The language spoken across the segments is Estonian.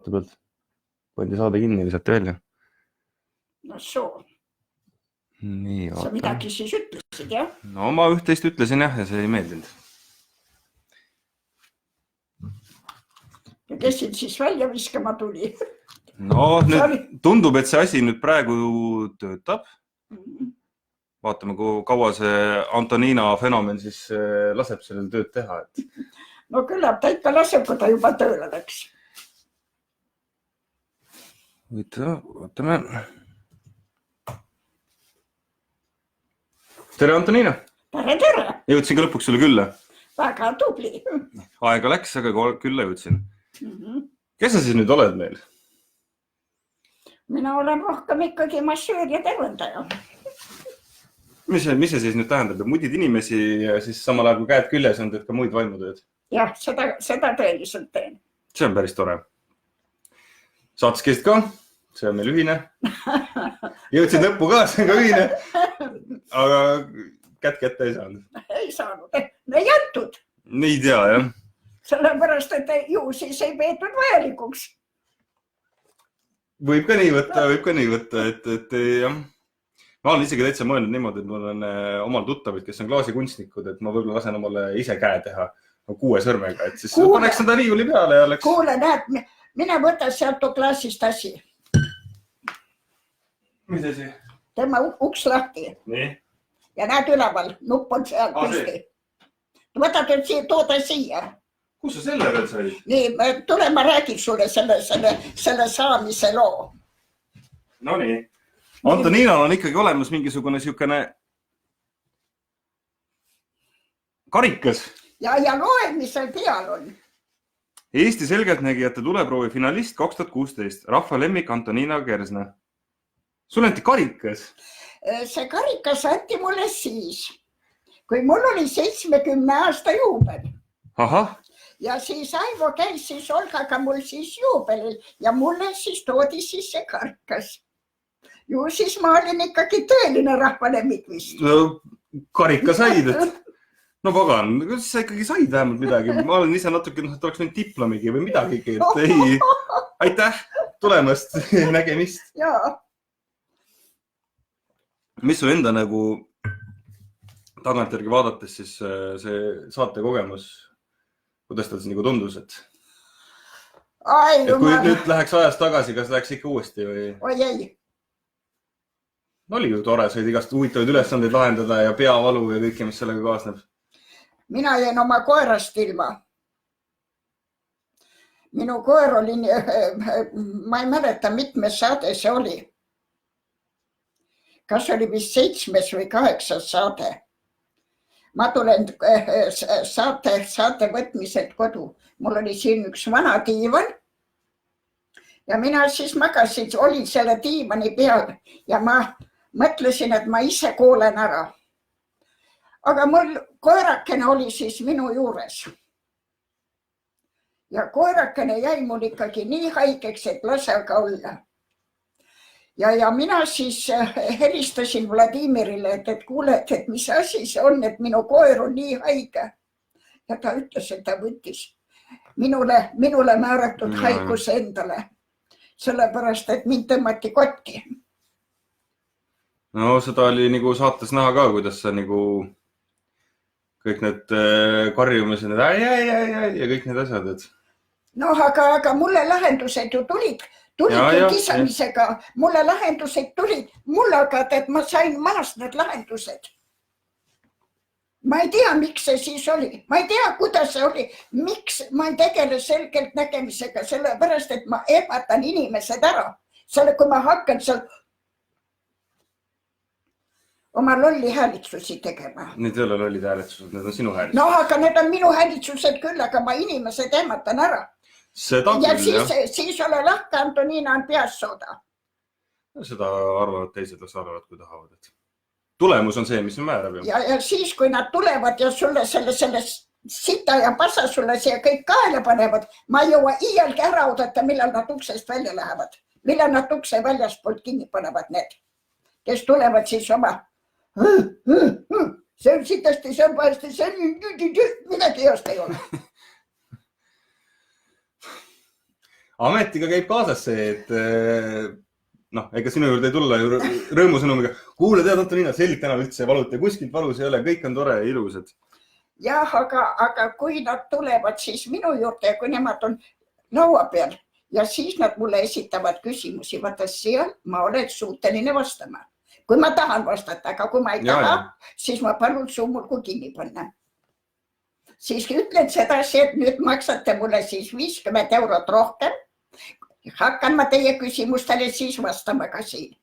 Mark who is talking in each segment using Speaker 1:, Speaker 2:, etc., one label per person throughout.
Speaker 1: saate pealt. Pandi saade kinni, visati välja.
Speaker 2: No soo.
Speaker 1: Nii,
Speaker 2: sa midagi siis ütlesid, jah?
Speaker 1: No ma üht-teist ütlesin jah, ja see ei meeldinud.
Speaker 2: Ja kes siis välja viskama tuli?
Speaker 1: No nüüd tundub, et see asi nüüd praegu töötab. Vaatame, kui kaua see Antonina fenomen siis laseb sellel tööd teha.
Speaker 2: No küllap ta ikka laseb, kui ta juba tööle läks.
Speaker 1: Vaatame. Tere, Antonina!
Speaker 2: Tere!
Speaker 1: Jõudsin ka lõpuks sulle külla.
Speaker 2: Väga tubli.
Speaker 1: Aega läks, aga külla jõudsin. Kes sa siis nüüd oled meil?
Speaker 2: Mina olen rohkem ikkagi massöör ja tervendaja.
Speaker 1: Mis see siis nüüd tähendab? Mudid inimesi ja siis samal ajal kui käed küljes on teed ka muid vaimutööd?
Speaker 2: Jah, seda tõeliselt teen.
Speaker 1: See on päris tore. Saatskist ka? See on meil ühine. Jõudsid lõppu ka, see on ka ühine. Aga kätte ei saanud.
Speaker 2: Ei saanud. Ei jättud.
Speaker 1: Ei tea, jah.
Speaker 2: Sellepärast, et ju siis ei peetud vajalikuks.
Speaker 1: Võib ka nii võtta, et jah. Ma olen isegi täitsa mõelnud niimoodi, et mul on omal tuttavad, kes on klaasikunstnikud, et ma võib-olla lasen omale ise käe teha 6 sõrmega, et siis paneks seda riiuli peale ja oleks...
Speaker 2: Kuule, näed, mine võta sealt klaasist asi.
Speaker 1: Mis asi?
Speaker 2: Tema uks lahti.
Speaker 1: Nii.
Speaker 2: Ja näed üleval, nupp on seal püsti. Võtad nüüd tooda siia.
Speaker 1: Kus sa selle veel sai?
Speaker 2: Nii, tule ma räägin sulle selle saamise loo.
Speaker 1: No nii. Antoninal on ikkagi olemas mingisugune siukene karikas.
Speaker 2: Ja loe, mis seal peal on.
Speaker 1: Eesti selgeltnägijate tuleproovi finalist 2016. Rahva lemmik Antonina Kersna. Sul anti karikas?
Speaker 2: See karikas anti mulle siis, kui mul oli 70 aasta juubel.
Speaker 1: Ahah.
Speaker 2: Ja siis Aivo käis siis Olgaga mul siis juubelil ja mulle siis toodi siis see karikas. Ju siis ma olin ikkagi tõeline rahvalemmik vist.
Speaker 1: No, karika said, et... No pagan, kuidas sa ikkagi said vähemalt midagi? Ma olen ise natuke, et oleks nüüd diplomigi või midagi, et ei. Aitäh tulemast, nägemist.
Speaker 2: Jaa.
Speaker 1: Mis sul enda nagu tagantjärgi vaadates siis see saate kogemus, kuidas ta siis nagu tundus, et kui nüüd läheks ajas tagasi, kas läheks ikka uuesti või?
Speaker 2: Oi ei.
Speaker 1: Oli ju tore, said igast huvitavaid ülesandeid lahendada ja peavalu ja kõike, mis sellega kaasneb.
Speaker 2: Mina jäin oma koerast ilma. Minu koer oli, ma ei mäleta, mitmes saade see oli. Kas oli vist 7. või 8. saade. Ma tulen saate võtmiselt kodu. Mul oli siin üks vana diivan ja mina siis magasin, olin selle diivani peal ja ma mõtlesin, et ma ise koolen ära. Aga mul koerakene oli siis minu juures. Ja koerakene jäi mul ikkagi nii haigeks, et lase aga olla. Ja mina siis helistasin Vladimirile, et kuule, et mis asi see on, et minu koer on nii haige. Ja ta ütles, et ta võttis minule määratud haiguse endale. Sellepärast, et mind tõmmati kotti.
Speaker 1: No seda oli nagu saates näha ka, kuidas sa nagu kõik need karjumised, ja kõik need asjad, et...
Speaker 2: No aga mulle lahendused ju tulid kisamisega, mulle lahendused tulid, mulle aga, et ma sain maast need lahendused. Ma ei tea, miks see siis oli. Ma ei tea, kuidas see oli. Miks ma ei tegele selgelt nägemisega, sellepärast, et ma ehmatan inimesed ära. Selle, kui ma hakkan seal oma lolli häälitsusi tegema.
Speaker 1: Need ei ole lollid häälitsused, need on sinu häälitsused.
Speaker 2: No, aga need on minu häälitsused küll, aga ma inimesed ehmatan ära.
Speaker 1: Seda
Speaker 2: ja
Speaker 1: küll,
Speaker 2: siis ole lahke, Antonina on peas sooda.
Speaker 1: Seda arvavad teised, las arvavad, kui tahavad. Et tulemus on see, mis on määrab.
Speaker 2: Ja siis, kui nad tulevad ja sulle selle sita ja pasa sulle siia kõik kaela panevad, ma ei jõua iialgi ära oodata, millal nad uksest välja lähevad. Millal nad ukse väljaspoolt kinni panevad need, kes tulevad siis oma see on sitasti, see on vahesti, see on midagi heast ei ole.
Speaker 1: ametiga käib kaasas see, et ega sinu juurde ei tulla ju rõõmusõnumiga. Kuule, tead, Antonina, selg täna üldse valuta, kuskilt valus ei ole, kõik on tore ja ilusad.
Speaker 2: Jah, aga kui nad tulevad siis minu juurde ja kui nemad on laua peal ja siis nad mulle esitavad küsimusi, vaata seal ma olen suuteline vastama. Kui ma tahan vastata, aga kui ma ei taha, siis ma palun suu mul kui kinni panna. Siis ütlen sedasi, et nüüd maksate mulle siis 50 eurot rohkem. Hakkan ma teie küsimustele siis vastama ka siin.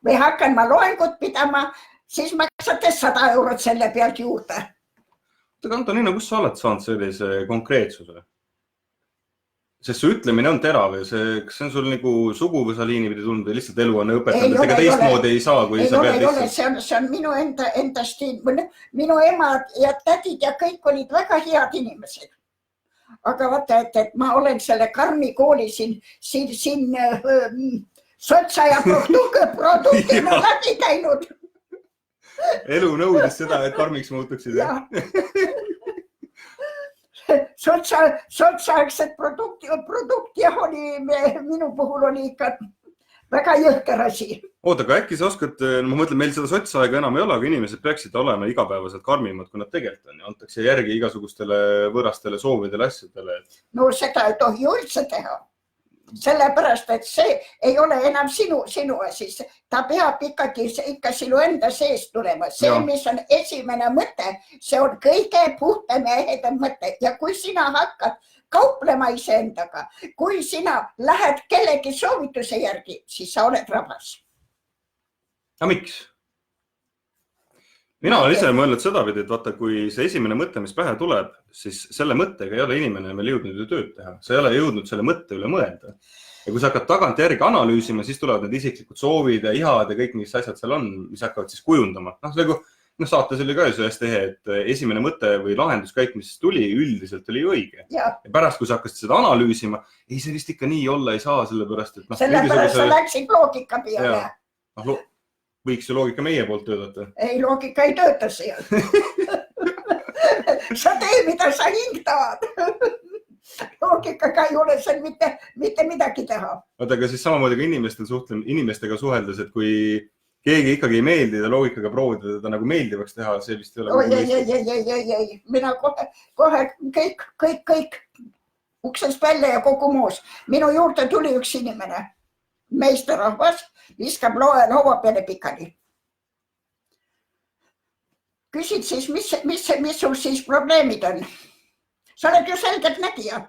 Speaker 2: Või hakkan ma loengut pidama, siis maksate 100 eurot selle pealt juurde.
Speaker 1: Aga Antonina, kus sa oled saanud sellise konkreetsuse? Sest su ütlemine on terav ja kas see on sul nagu suguvõsaliini pidi tulnud või lihtsalt elu on õpetanud, et ega teistmoodi ei saa, kui sa pead lihtsalt...
Speaker 2: See on minu enda stiil. Minu emad ja tädid ja kõik olid väga head inimesed. Aga vaata, et ma olen selle Karmi kooli siin sotsa ja produktina läbi käinud.
Speaker 1: Elu nõudis seda, et karmiks muutuksid.
Speaker 2: Sotsaaegset produkti oli minu puhul oli ikka väga jõhker asi.
Speaker 1: Oota, aga äkki sa oskad, ma mõtlen, meil seda sotsaega enam ei ole, aga inimesed peaksid olema igapäevaselt karmimad, kui nad tegelikult on ja antakse järgi igasugustele võrastele soovidele asjadele.
Speaker 2: No seda ei tohi üldse teha. Sellepärast, et see ei ole enam sinu asi. Ta peab ikka sinu enda sees tulema. See, mis on esimene mõte, see on kõige puhtam ja ehedam mõte. Ja kui sina hakkad kauplema iseendaga, kui sina lähed kellegi soovituse järgi, siis sa oled rabas.
Speaker 1: Aga miks? Mina olen ise mõelnud seda pidi, et vaata, kui see esimene mõte, mis pähe tuleb, siis selle mõttega ei ole inimene meil jõudnud ju tööd teha. Sa ei ole jõudnud selle mõtte üle mõelda. Ja kui sa hakkad tagant järgi analüüsima, siis tulevad need isiklikud soovid ja ihad ja kõik, mis asjad seal on, mis hakkavad siis kujundama. Saates oli ka ju see hästi ehe, et esimene mõte või lahenduskäik, mis tuli, üldiselt oli õige. Ja pärast, kui sa hakkasid seda analüüsima, ei, see vist ikka nii olla ei saa, sellepärast, et...
Speaker 2: Sellepärast sa läksid loogika peale.
Speaker 1: Võiks ju loogika meie poolt töötada.
Speaker 2: Ei, loogika ei tööta seal. Sa tee, mida sa hing tahad. Loogikaga ei ole seal mitte midagi teha.
Speaker 1: Vaata, aga siis samamoodi ka inimestega suheldes, et kui keegi ikkagi ei meeldi ja loogikaga proovida teda nagu meeldivaks teha, see vist ei ole...
Speaker 2: Ei. Mina kohe kõik uksest välja ja kogu muus. Minu juurde tuli üks inimene. Meisterrahvas viskab laua peale pikali. Küsid siis, mis sul siis probleemid on? Sa oled ju selgelt nägija.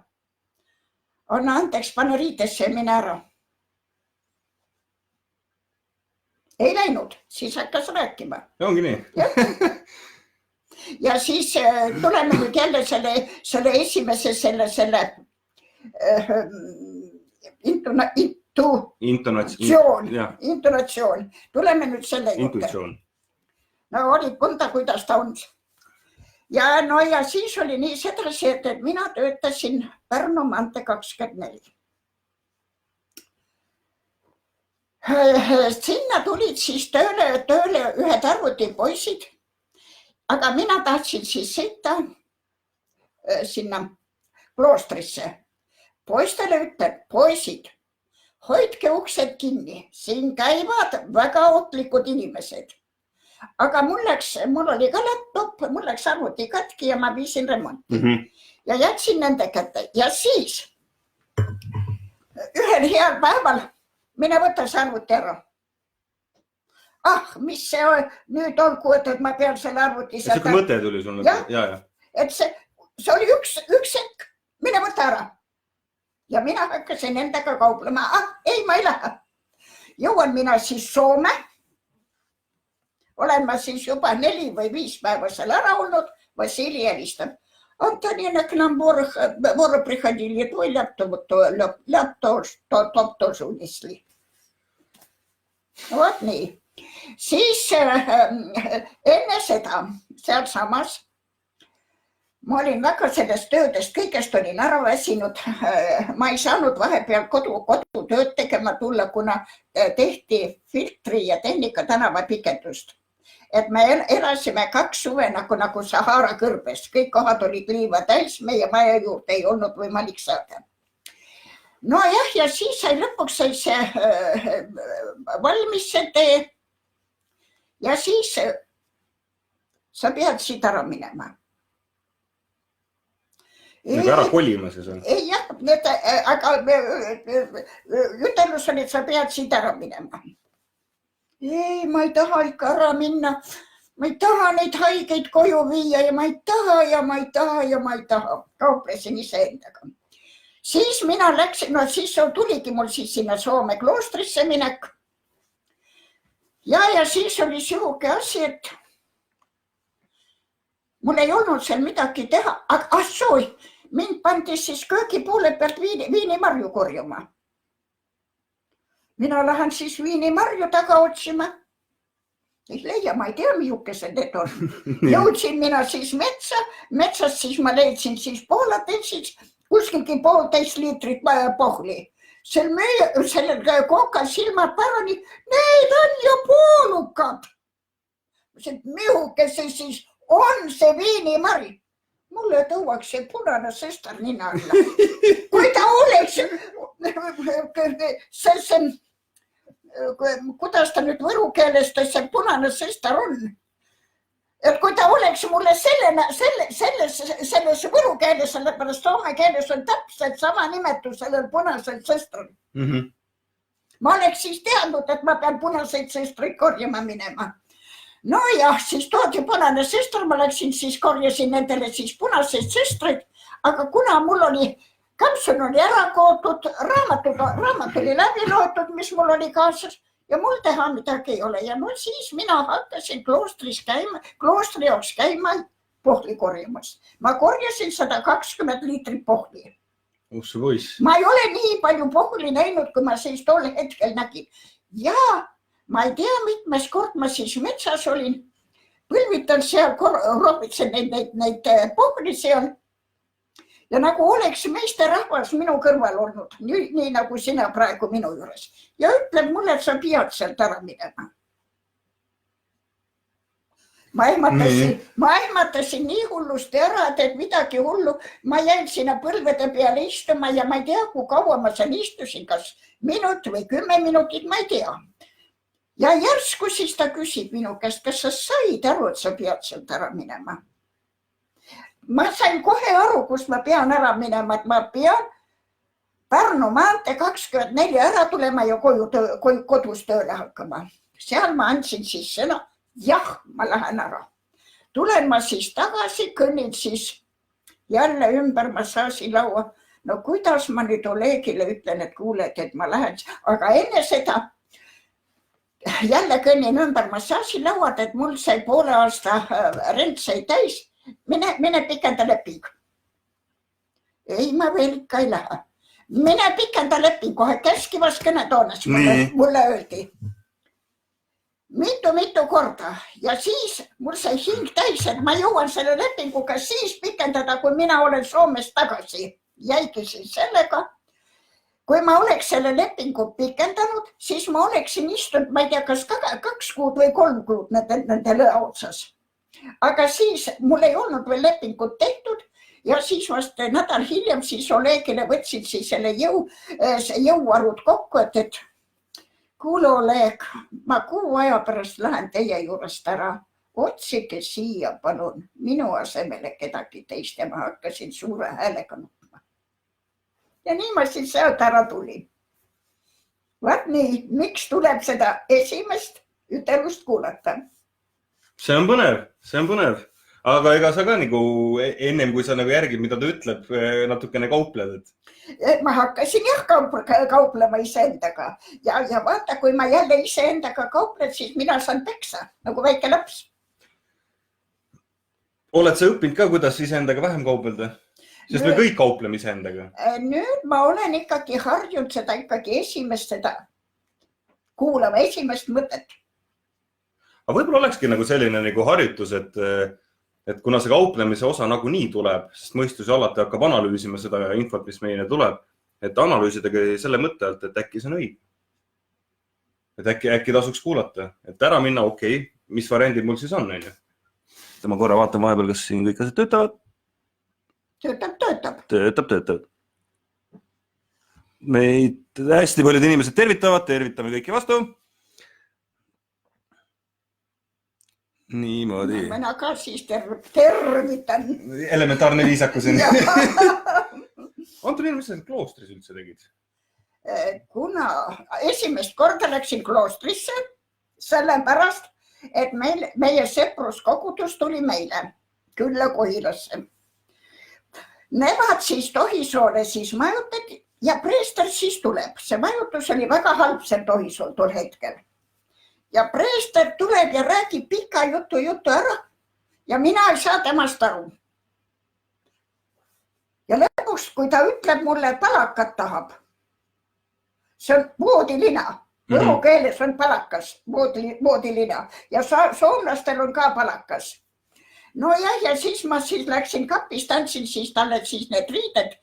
Speaker 2: Anna andeks, pane riitesse ja mine ära. Ei läinud, siis hakkas rääkima.
Speaker 1: Ja ongi nii.
Speaker 2: Ja siis tuleme nüüd jälle selle esimese intonatsioon. Tuleme nüüd selle juurde. No oli kunda, kuidas ta on. Ja siis oli nii sedasi, et mina töötasin Pärnu maantee 24. Sinna tulid siis tööle ühed arvutipoisid, aga mina tahtsin siis sõita sinna kloostrisse. Poistele ütlen, poisid, hoidke uksed kinni, siin käivad väga ohtlikud inimesed. Aga mul oli ka laptop, mul läks arvuti katki ja ma viisin remonti. Ja jätsin nende kätte. Ja siis ühel heal päeval mine võta see arvuti ära. Mis see nüüd olgu, et ma pean selle arvuti...
Speaker 1: See kui mõte tuli sul?
Speaker 2: Et see oli üks hetk, mine võta ära. Ja mina hakkasin endaga kauplema. Ei, ma ei lähe. Jõuan mina siis Soome. Olen ma siis juba 4 või 5 päeva seal ära olnud. Vassili helistab. Antonina, к нам воры приходили, твой лаптоп тоже унесли. Вот nii. Siis enne seda seal samas ma olin väga sellest töödest, kõigest olin ära väsinud. Ma ei saanud vahepeal kodutööd tegema tulla, kuna tehti filtri ja tehnika tänava pikendust. Et me elasime 2 suve nagu Sahara kõrbes. Kõik kohad olid liiva täis, meie maja juurde ei olnud võimalik saada. Nojah, ja siis sai lõpuks sai see valmis see tee. Ja siis sa pead siit ära minema.
Speaker 1: Nagu ära kolima siis on?
Speaker 2: Ei jah, aga ütelus oli, et sa pead siit ära minema. Ei, ma ei taha ikka ära minna. Ma ei taha neid haigeid koju viia ja ma ei taha ja ma ei taha ja ma ei taha. Kauplesin iseendaga. Siis mina läksin, no siis tuligi mul siis sinna Soome kloostrisse minek. Ja siis oli sihuke asi, et mul ei olnud seal midagi teha. Aga soi, mind pandi siis köögi poole pealt viinimarju korjuma. Mina lähen siis viinimarju taga otsima. Ei leia, ma ei tea, mihukesed need on. Jõudsin mina siis metsast siis ma leidsin siis poolateiseks, kuskilgi 1,5 liitrit pohli. Sellel kokal silmad pärani, need on ju poolukad. Mihukese siis on see viinimari. Mulle tõuaks see punane sõstar nina alla. Kui ta oleks, kuidas ta nüüd võru keelest see punane sõstar on? Et kui ta oleks mulle selles võru keeles, sellepärast soome keeles on täpselt sama nimetus sellel punasel sõstral. Ma oleks siis teadnud, et ma pean punaseid sõstreid korjama minema. Nojah, siis toodi punane sõstr, ma läksin siis korjasin nendele siis punaseid sõstreid, aga kuna mul oli kampsun oli ära kootud, raamat oli läbi loetud, mis mul oli kaasas ja mul teha midagi ei ole. Ja no siis mina hakkasin kloostri jaoks käima pohli korjamas. Ma korjasin 120 liitrit pohli. Ma ei ole nii palju pohli näinud, kui ma siis tol hetkel nägin. Ja ma ei tea, mitmes kord ma siis metsas olin. Põlvitan seal, rohvitsen neid pohli seal. Ja nagu oleks meisterahvas minu kõrval olnud, nii nagu sina praegu minu juures. Ja ütleb mulle, et sa pead sealt ära minema. Ma ehmatasin nii hullusti ära, et midagi hullu. Ma jäin sinna põlvede peale istuma ja ma ei tea, kui kaua ma seal istusin, kas minut või 10 minutit, ma ei tea. Ja järsku siis ta küsib minu käest, kas sa said aru, et sa pead sealt ära minema? Ma sain kohe aru, kus ma pean ära minema, et ma pean Pärnu maantee 24 ära tulema ja kodus tööle hakkama. Seal ma andsin siis sõna, jah, ma lähen ära. Tulen ma siis tagasi, kõnnin siis jälle ümber massaažilaua. No kuidas ma nüüd Olegile ütlen, et kuuled, et ma lähen, aga enne seda jälle kõnnin ümber massaažilauad, et mul sai poole aasta rent sai täis. Mine pikenda leping. Ei, ma veel ikka ei lähe. Mine pikenda leping kohe keskivas kõnetoones, mulle öeldi. Mitu korda. Ja siis mul sai hing täis, et ma jõuan selle lepinguga siis pikendada, kui mina olen Soomest tagasi. Jäigi siis sellega. Kui ma oleks selle lepingu pikendanud, siis ma oleksin istunud, ma ei tea, kas 2 kuud või 3 kuud nendele otsas. Aga siis mul ei olnud veel lepingut tehtud ja siis vast nädal hiljem siis Olegile võtsid siis selle jõuarvud kokku, et kuule Oleg, ma 6 aja pärast lähen teie juurest ära. Otsige siia, palun, minu asemele kedagi teist ja ma hakkasin suure häälega nutma. Ja nii ma siis sealt ära tulin. Vaat nii, miks tuleb seda esimest ütelust kuulata?
Speaker 1: See on põnev. Aga ega sa ka nagu ennem, kui sa nagu järgid, mida ta ütleb, natukene kaupled?
Speaker 2: Ma hakkasin jah kauplema iseendaga. Ja vaata, kui ma jälle iseendaga kaupled, siis mina saan peksa, nagu väike laps.
Speaker 1: Oled sa õppinud ka, kuidas iseendaga vähem kaupelda? Sest me kõik kaupleme iseendaga.
Speaker 2: Nüüd ma olen ikkagi harjunud seda esimest kuulama, esimest mõtet.
Speaker 1: Aga võib-olla olekski nagu selline nagu harjutus, et kuna see kauplemise osa nagu nii tuleb, sest mõistus alati hakkab analüüsima seda infot, mis meile tuleb, et analüüsidagi selle mõtte alt, et äkki see on õige. Et äkki tasuks kuulata, et ära minna, okei, mis variandid mul siis on, on ju. Ma korra vaatan vahepeal, kas siin kõik asjad töötavad.
Speaker 2: Töötab.
Speaker 1: meid hästi paljud inimesed tervitavad, tervitame kõiki vastu. Niimoodi.
Speaker 2: Mina ka siis tervitan.
Speaker 1: Elementaarne viisakus. Antoniin, mis sa kloostris üldse tegid?
Speaker 2: Kuna esimest korda läksin kloostrisse, sellepärast, et meie sepruskogudus tuli meile külla Kohilasse. Nemad siis Tohisoole siis majutati ja preester siis tuleb. See majutus oli väga halb seal Tohisool tol hetkel. Ja preester tuleb ja räägib pika jutu ära ja mina ei saa temast aru. Ja lõpuks, kui ta ütleb mulle, palakat tahab, see on voodilina. Võru keeles on palakas, voodilina ja soomlastel on ka palakas. No ja siis ma siis läksin kapist, andsin siis talle siis need riided,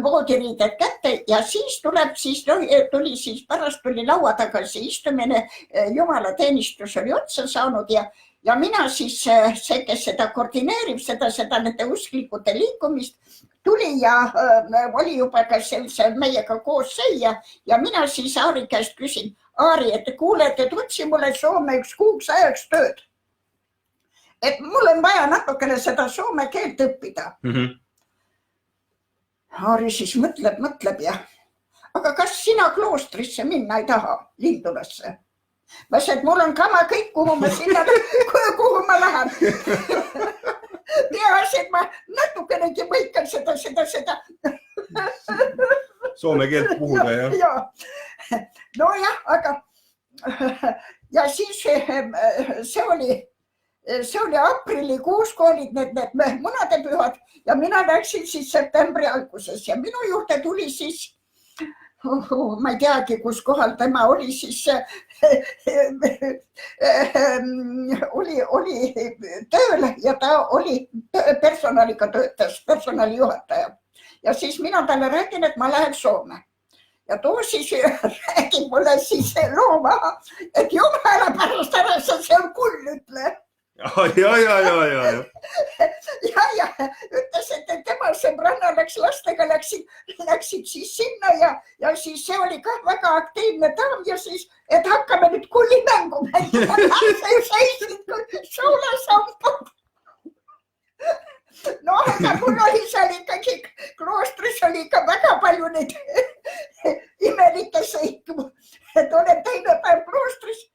Speaker 2: voodiriided kätte ja siis tuli siis pärast tuli laua tagasi istumine, jumala teenistus oli otsa saanud ja mina siis see, kes seda koordineerib, seda nende usklikute liikumist, tuli ja oli juba ka see meiega koos sõia ja mina siis Aari käest küsin, Aari, et kuule, et otsi mulle Soome üks kuuks ajaks tööd. Et mul on vaja natukene seda soome keelt õppida. Aari siis mõtleb ja, aga kas sina kloostrisse minna ei taha Lindulasse? Ma see, et mul on kama kõik, kuhu ma lähen. Peaasi, et ma natukenegi mõikan seda.
Speaker 1: Soome keelt puhuda, jah?
Speaker 2: Ja. No jah, aga ja siis see oli aprillikuus, kui olid need munadepühad ja mina läksin siis septembri alguses ja minu juurde tuli siis, ma ei teagi, kus kohal tema oli siis, oli tööl ja ta oli personaliga töötas, personalijuhataja. Ja siis mina talle räägin, et ma lähen Soome. Ja too siis räägib mulle siis looma, et jumala pärast ära sa seal kull ütle.
Speaker 1: Ja.
Speaker 2: Ja, ütles, et tema sõbranna lastega läksid siis sinna ja siis see oli ka väga aktiivne daam ja siis, et hakkame nüüd kullimängu mängima. Seisid soolasampad. No, aga mul oli seal ikkagi, kloostris oli ikka väga palju neid imelikke sõitu. Et olen teine päev kloostris.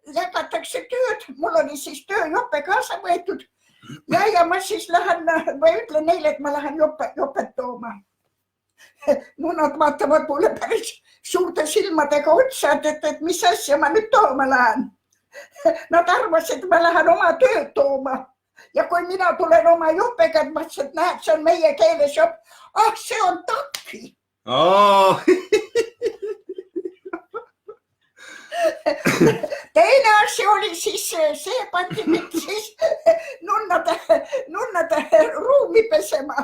Speaker 2: Jagatakse tööd, mul oli siis tööjope kaasa võetud ja ma siis lähen, ma ütlen neile, et ma lähen jopet tooma. No nad vaatavad mulle päris suurte silmadega otsa, et mis asja ma nüüd tooma lähen. Nad arvasid, et ma lähen oma tööd tooma ja kui mina tulen oma jopega, et ma ütlesin, et näed, see on meie keeles jopp. See on takki. Teine asi oli siis see pandi mind siis nunnade ruumi pesema.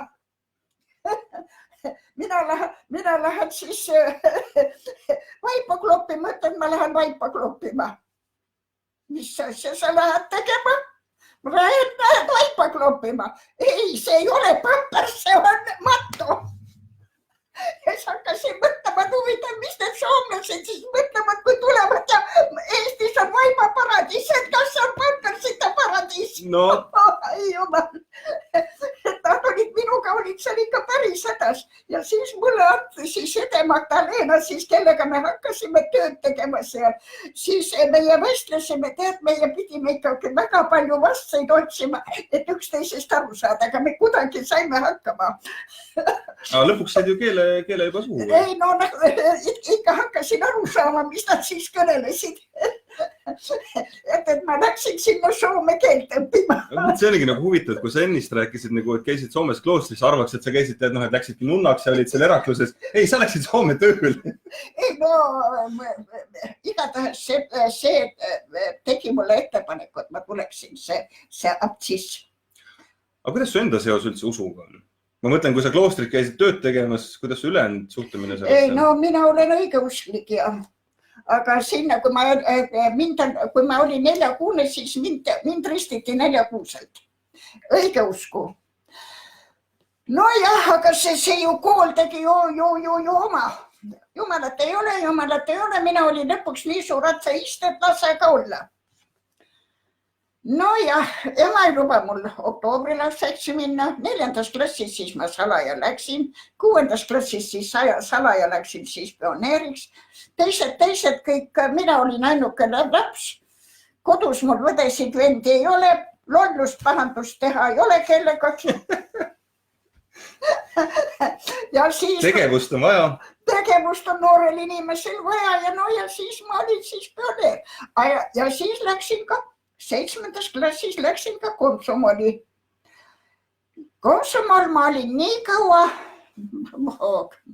Speaker 2: Mina lähen siis vaipa kloppima, ütlen, ma lähen vaipa kloppima. Mis asja sa lähed tegema? Ma lähen vaipa kloppima. Ei, see ei ole pamper, see on matto. Ja siis hakkasin mõtlema, huvitav, mis need soomlased siis mõtlevad, kui tulevad ja Eestis on vaipa paradiis, et kas on pampersita paradiis?
Speaker 1: No.
Speaker 2: Ei jumal. Nad olid minuga, olid seal ikka päris hädas ja siis mulle anti siis Ede Magdalena, siis kellega me hakkasime tööd tegema seal. Siis meie vestlesime, tead, meie pidime ikkagi väga palju vastaid otsima, et üksteisest aru saada, aga me kuidagi saime hakkama.
Speaker 1: Lõpuks said ju keele juba suhu.
Speaker 2: Ei, no ikka hakkasin aru saama, mis nad siis kõnelesid. Et ma läksin sinna soome keelt õppima.
Speaker 1: See oligi nagu huvitav, kui sa ennist rääkisid, et käisid Soomes kloostris, arvaks, et sa käisid, et läksidki nunnaks ja olid seal Herakluses. Ei, sa läksid Soome tööl.
Speaker 2: Ei, no igatahes see tegi mulle ettepaneku, et ma tuleksin see abtsiss.
Speaker 1: Aga kuidas su enda seos üldse usuga on? Ma mõtlen, kui sa kloostrit käisid tööd tegemas, kuidas su ülejäänud suhtumine seal?
Speaker 2: Ei, no mina olen õigeusklik ja aga sinna, kui ma olin 4-kuune, siis mind ristiti 4-kuuselt. Õigeusku. No jah, aga see ju kool tegi ju oma. jumalat ei ole, mina olin lõpuks nii suur atseist, et lase ka olla. No ja ema ei luba mul oktoobrilaseks minna, 4. klassis siis ma salaja läksin, 6. klassis siis salaja läksin siis pioneeriks. Teised kõik, mina olin ainuke laps. Kodus mul võdesid vendi ei ole, lollust pahandust teha ei ole kellegagi. Ja siis,
Speaker 1: tegevust on vaja.
Speaker 2: Tegevust on noorel inimesel vaja ja siis ma olin siis pioneer. Ja siis läksin ka 7. klassis läksin ka Komsomoli. Komsomol ma olin nii kaua,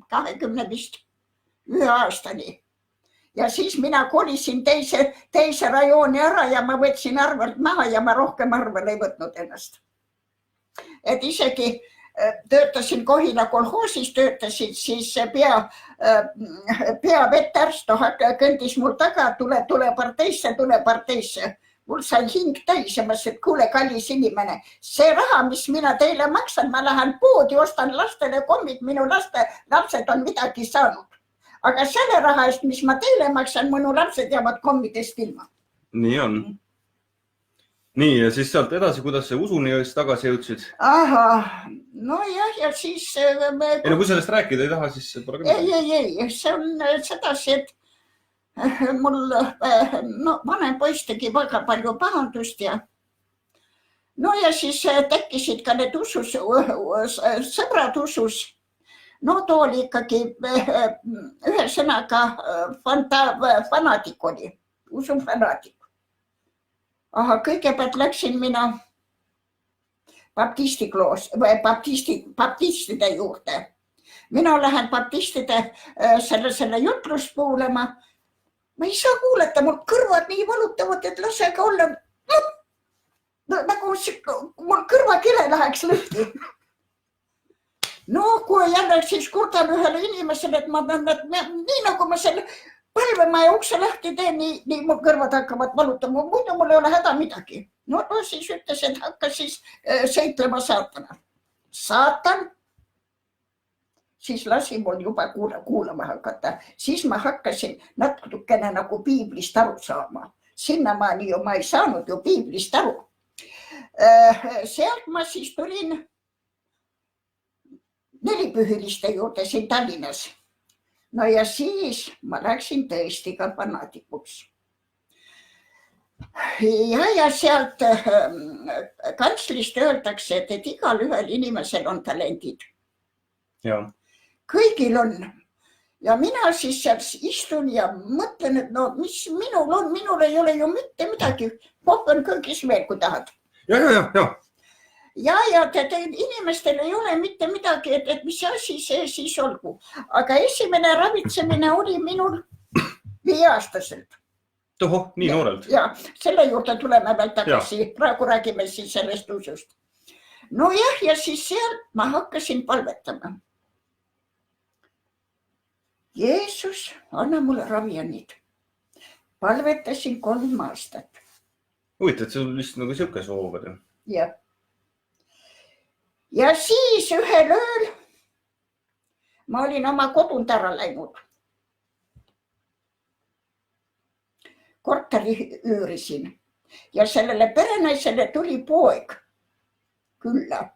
Speaker 2: 21 aastani. Ja siis mina kolisin teise rajooni ära ja ma võtsin arvelt maha ja ma rohkem arvele ei võtnud ennast. Et isegi töötasin Kohila kolhoosis, töötasin siis pea vetärst, kõndis mul taga, tule parteisse. Mul sai hing täis ja ma ütlesin, et kuule, kallis inimene, see raha, mis mina teile maksan, ma lähen poodi, ostan lastele kommid, minu lapsed on midagi saanud. Aga selle raha eest, mis ma teile maksan, minu lapsed jäävad kommidest ilma.
Speaker 1: Nii on. Nii, ja siis sealt edasi, kuidas see usuni tagasi jõudsid?
Speaker 2: Aha, no jah, ja siis...
Speaker 1: Ei, no kui sellest rääkida ei taha, siis...
Speaker 2: Ei, see on sedasi, et mul vanem poiss tegi väga palju pahandust ja siis tekkisid ka need sõbrad usus. No too oli ikkagi ühe sõnaga fanaatik oli, usufanaatik. Aha, kõigepealt läksin mina baptistide juurde. Mina lähen baptistide selle jutlust kuulema. Ma ei saa kuuleta, mul kõrvad nii valutavad, et lase ka olla. Nagu mul kõrvakile läheks lõhki. No kui jälle siis kurdan ühele inimesele, et ma nii nagu ma selle palvemaja ukse lahti teen, nii mul kõrvad hakkavad valutama. Muidu mul ei ole häda midagi. No siis ütles, et hakkas siis sõitlema saatana. Saatan. Siis lasi mul juba kuulama hakata. Siis ma hakkasin natukene nagu piiblist aru saama. Sinnamaani ju ma ei saanud ju piiblist aru. Sealt ma siis tulin nelipühiliste juurde siin Tallinnas. No ja siis ma läksin tõesti ka fanaatikuks. Ja sealt kantslist öeldakse, et igal ühel inimesel on talendid.
Speaker 1: Jaa.
Speaker 2: Kõigil on. Ja mina siis seal istun ja mõtlen, et no mis minul on, minul ei ole ju mitte midagi. Pohkan kõigis veel, kui tahad. Ja inimestel ei ole mitte midagi, et mis asi see siis olgu. Aga esimene ravitsemine oli minul 5-aastaselt.
Speaker 1: Toho, nii noorelt.
Speaker 2: Ja selle juurde tuleme veel tagasi. Praegu räägime siis sellest usust. No jah, ja siis seal ma hakkasin palvetama. Jeesus, anna mulle ravianid. Palvetasin 3 aastat.
Speaker 1: Huvitav, et see on vist nagu siuke sooved.
Speaker 2: Jah. Ja siis ühel ööl ma olin oma kodunt ära läinud. Korteri üürisin ja sellele perenaisele tuli poeg külla.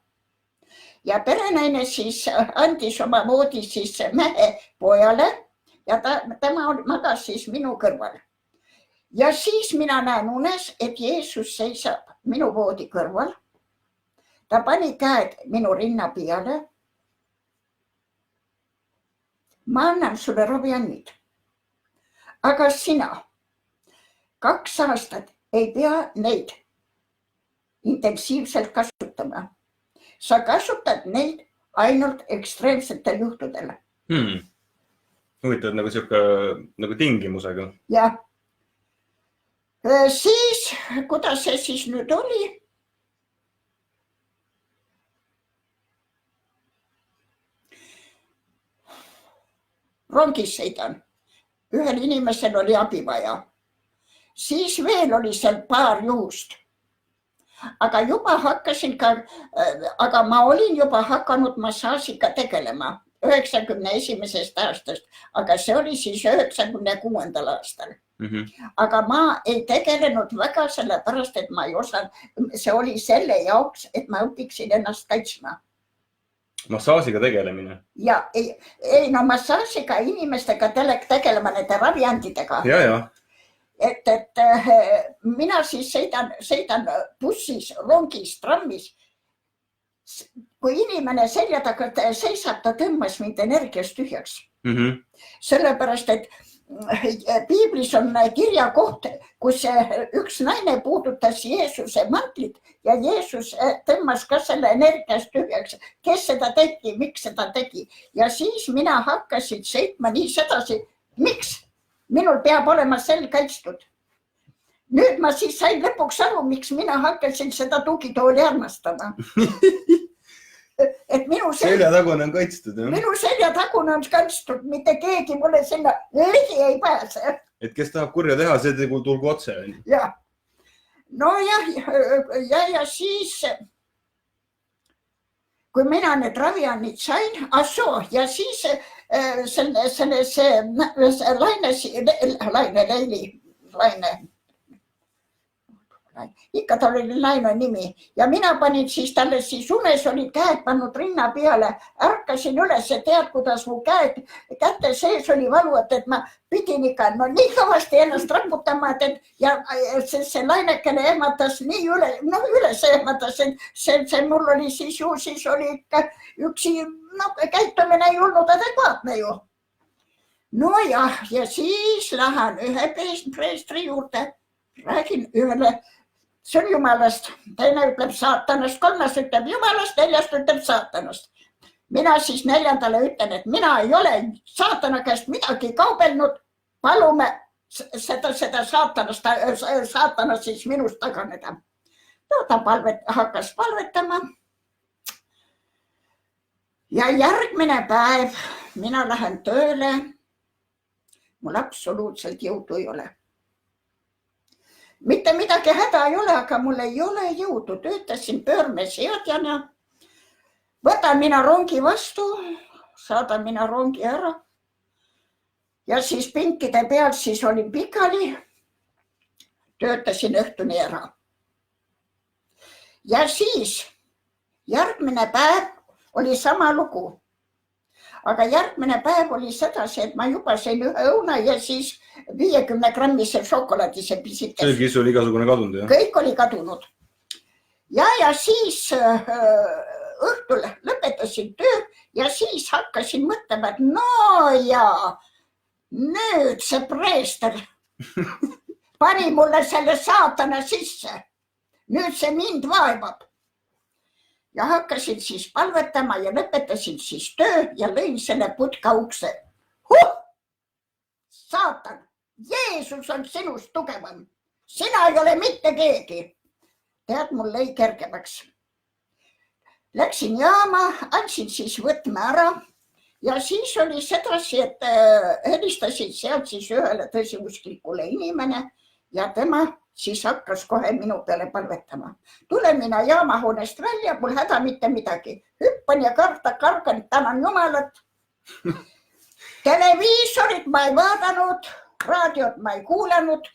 Speaker 2: Ja perenaine siis andis oma voodi siis mehe pojale ja tema magas siis minu kõrval. Ja siis mina näen unes, et Jeesus seisab minu voodi kõrval. Ta pani käed minu rinna peale. Ma annan sulle raviannid. Aga sina 2 aastat ei pea neid intensiivselt kasutama. Sa kasutad neid ainult ekstreemsetel juhtudel.
Speaker 1: Huvitav, nagu siuke nagu tingimusega.
Speaker 2: Jah. Siis, kuidas see siis nüüd oli? Rongis sõidan. Ühel inimesel oli abi vaja. Siis veel oli seal paar juhust. Aga juba hakkasin ka, aga ma olin juba hakanud massaažiga tegelema. 91. aastast, aga see oli siis 96. aastal. Aga ma ei tegelenud väga sellepärast, et ma ei osanud. See oli selle jaoks, et ma õpiksin ennast kaitsma.
Speaker 1: Massaažiga tegelemine.
Speaker 2: Ja ei no massaažiga inimestega tegelema nende raviandidega.
Speaker 1: Ja.
Speaker 2: Et mina siis sõidan bussis, rongis, trammis. Kui inimene selja taga seisab, ta tõmbas mind energiast tühjaks. Sellepärast, et piiblis on kirjakoht, kus üks naine puudutas Jeesuse mantlit ja Jeesus tõmbas ka selle energiast tühjaks. Kes seda tegi, miks seda tegi? Ja siis mina hakkasin sõitma nii sedasi. Miks? Minul peab olema sel kaitstud. Nüüd ma siis sain lõpuks aru, miks mina hakkasin seda tugitooli armastama. Et minu
Speaker 1: seljatagune on kaitstud.
Speaker 2: Minu seljatagune on kaitstud, mitte keegi mulle sinna ligi ei pääse.
Speaker 1: Et kes tahab kurja teha, see tulgu otse.
Speaker 2: Ja. No ja siis, kui mina need raviannid sain, ja siis ikka tal oli Laine nimi ja mina panin siis talle siis unes olid käed pannud rinna peale, ärkasin üles ja tead, kuidas mu käte sees oli valu, et ma pidin ikka nii kõvasti ennast raputama, ja see Lainekene ehmatas nii üles ehmatas, et see mul oli siis oli ikka üksi, käitumine ei olnud adekvaatne ju. No ja siis lähen ühe preestri juurde, räägin ühele, see on jumalast, teine ütleb saatanast, kolmas ütleb jumalast, neljast ütleb saatanast. Mina siis neljandale ütlen, et mina ei ole saatana käest midagi kaubelnud, palume seda saatana siis minust taganeda. Ta hakkas palvetama. Ja järgmine päev mina lähen tööle, mul absoluutselt jõudu ei ole. Mitte midagi häda ei ole, aga mul ei ole jõudu. Töötasin pöörmeseadjana. Võtan mina rongi vastu, saadan mina rongi ära. Ja siis pinkide peal siis olin pikali. Töötasin õhtuni ära. Ja siis järgmine päev oli sama lugu. Aga järgmine päev oli sedasi, et ma juba sain ühe õuna ja siis 50-grammise šokolaadise pisikest.
Speaker 1: Selgis oli igasugune kadunud, jah?
Speaker 2: Kõik oli kadunud. Ja siis õhtul lõpetasin töö ja siis hakkasin mõtlema, et no ja nüüd see preester pani mulle selle saatana sisse. Nüüd see mind vaevab. Ja hakkasin siis palvetama ja lõpetasin siis töö ja lõin selle putka ukse. Saatan, Jeesus on sinust tugevam. Sina ei ole mitte keegi. Tead, mul lõi kergemaks. Läksin jaama, andsin siis võtme ära ja siis oli sedasi, et helistasin sealt siis ühele tõsiusklikule inimene ja tema siis hakkas kohe minu peale palvetama. Tulen mina jaamahoonest välja, mul häda mitte midagi. Hüppan ja kargan, tänan Jumalat. Televiisorit ma ei vaadanud, raadiot ma ei kuulanud.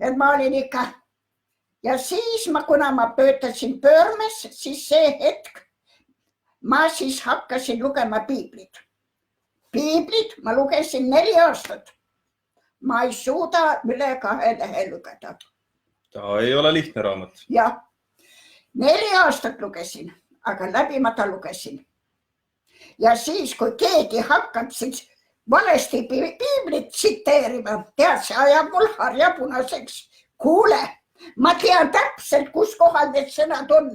Speaker 2: Et ma olin ikka. Ja siis kuna ma töötasin pöörmes, siis see hetk ma siis hakkasin lugema piiblit. Piiblit ma lugesin 4 aastat. Ma ei suuda üle 2 lehe lugeda.
Speaker 1: Ta ei ole lihtne raamat.
Speaker 2: Jah, 4 aastat lugesin, aga läbimata lugesin. Ja siis, kui keegi hakkab siis valesti piiblit tsiteerima, tead, see ajab mul harja punaseks. Kuule, ma tean täpselt, kus kohal need sõnad on.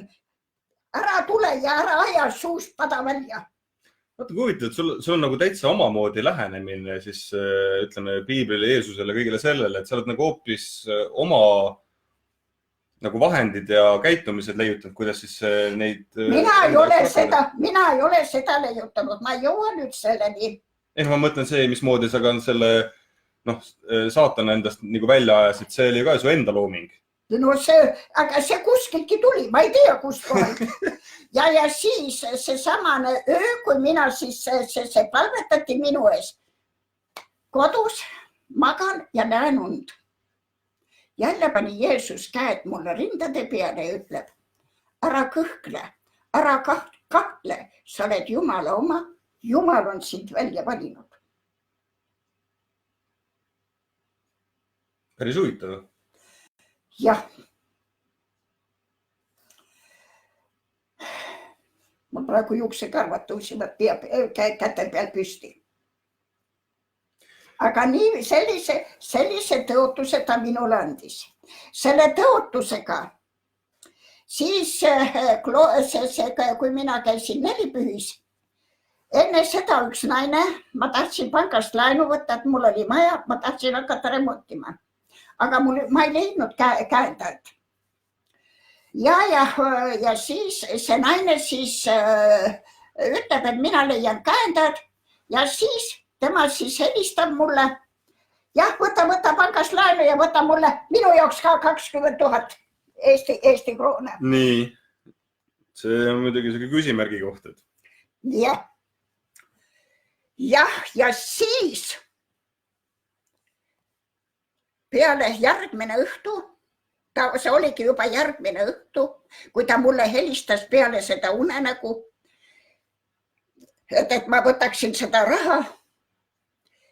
Speaker 2: Ära tule ja ära aja suust pada välja.
Speaker 1: Vaata, kui huvitav, et sul on nagu täitsa omamoodi lähenemine siis ütleme piiblile, Jeesusele, kõigile sellele, et sa oled nagu hoopis oma nagu vahendid ja käitumised leiutanud, kuidas siis neid...
Speaker 2: Mina ei ole seda leiutanud, ma ei jõua nüüd selleni.
Speaker 1: Ma mõtlen see, mismoodi sa ka selle saatana endast nagu välja ajasid, see oli ka su enda looming.
Speaker 2: No aga see kuskilgi tuli, ma ei tea, kust kohalt. ja siis see samane öö, kui mina siis see palvetati minu ees. Kodus magan ja näen und. Jälle pani Jeesus käed mulle rindade peale ja ütleb, ära kõhkle, ära kahtle, sa oled Jumala oma, Jumal on sind välja valinud.
Speaker 1: Päris huvitav.
Speaker 2: Jah. Ma praegu juuksekarvad tõusivad käte peal püsti. Aga nii sellise tõotuse ta minule andis. Selle tõotusega siis, kui mina käisin nelipühis, enne seda üks naine, ma tahtsin pangast laenu võtta, et mul oli maja, ma tahtsin hakata remontima. Aga ma ei leidnud käendajat. Ja siis see naine siis ütleb, et mina leian käendajad ja siis tema siis helistab mulle. Jah, võta pangast laenu ja võta mulle minu jaoks ka 20 000 Eesti kroone.
Speaker 1: Nii, see on muidugi selline küsimärgi koht.
Speaker 2: Jah, ja siis peale järgmine õhtu, see oligi juba järgmine õhtu, kui ta mulle helistas peale seda unenägu, et ma võtaksin seda raha.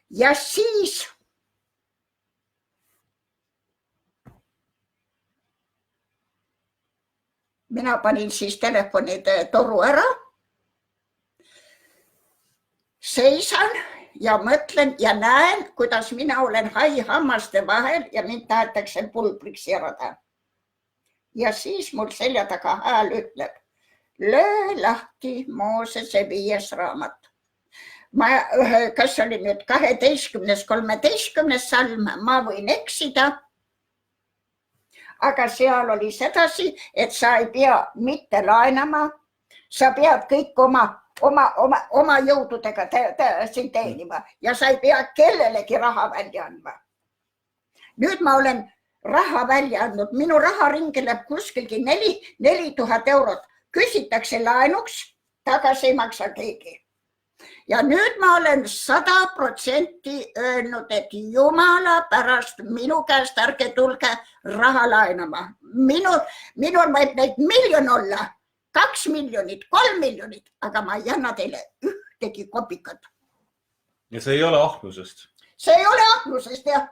Speaker 2: Ja siis mina panin siis telefonide toru ära, seisan ja mõtlen ja näen, kuidas mina olen hai hammaste vahel ja mind tahetakse pulbriks järada. Ja siis mul selja taga hääl ütleb, löö lahti Moosese 5. raamat. Kas oli nüüd 12. 13. salm, ma võin eksida, aga seal oli sedasi, et sa ei pea mitte laenama, sa pead kõik oma jõududega siin teenima ja sa ei pea kellelegi raha välja andma. Nüüd ma olen raha välja andnud, minu raharingi läheb kuskilgi 4000 eurot, küsitakse laenuks, tagasi ei maksa keegi. Ja nüüd ma olen 100% öelnud, et Jumala pärast minu käest ärge tulge raha laenama. Minul võib neid miljon olla, 2 miljonit, 3 miljonit, aga ma ei anna teile ühtegi kopikat.
Speaker 1: Ja see ei ole ahnusest?
Speaker 2: See ei ole ahnusest, jah.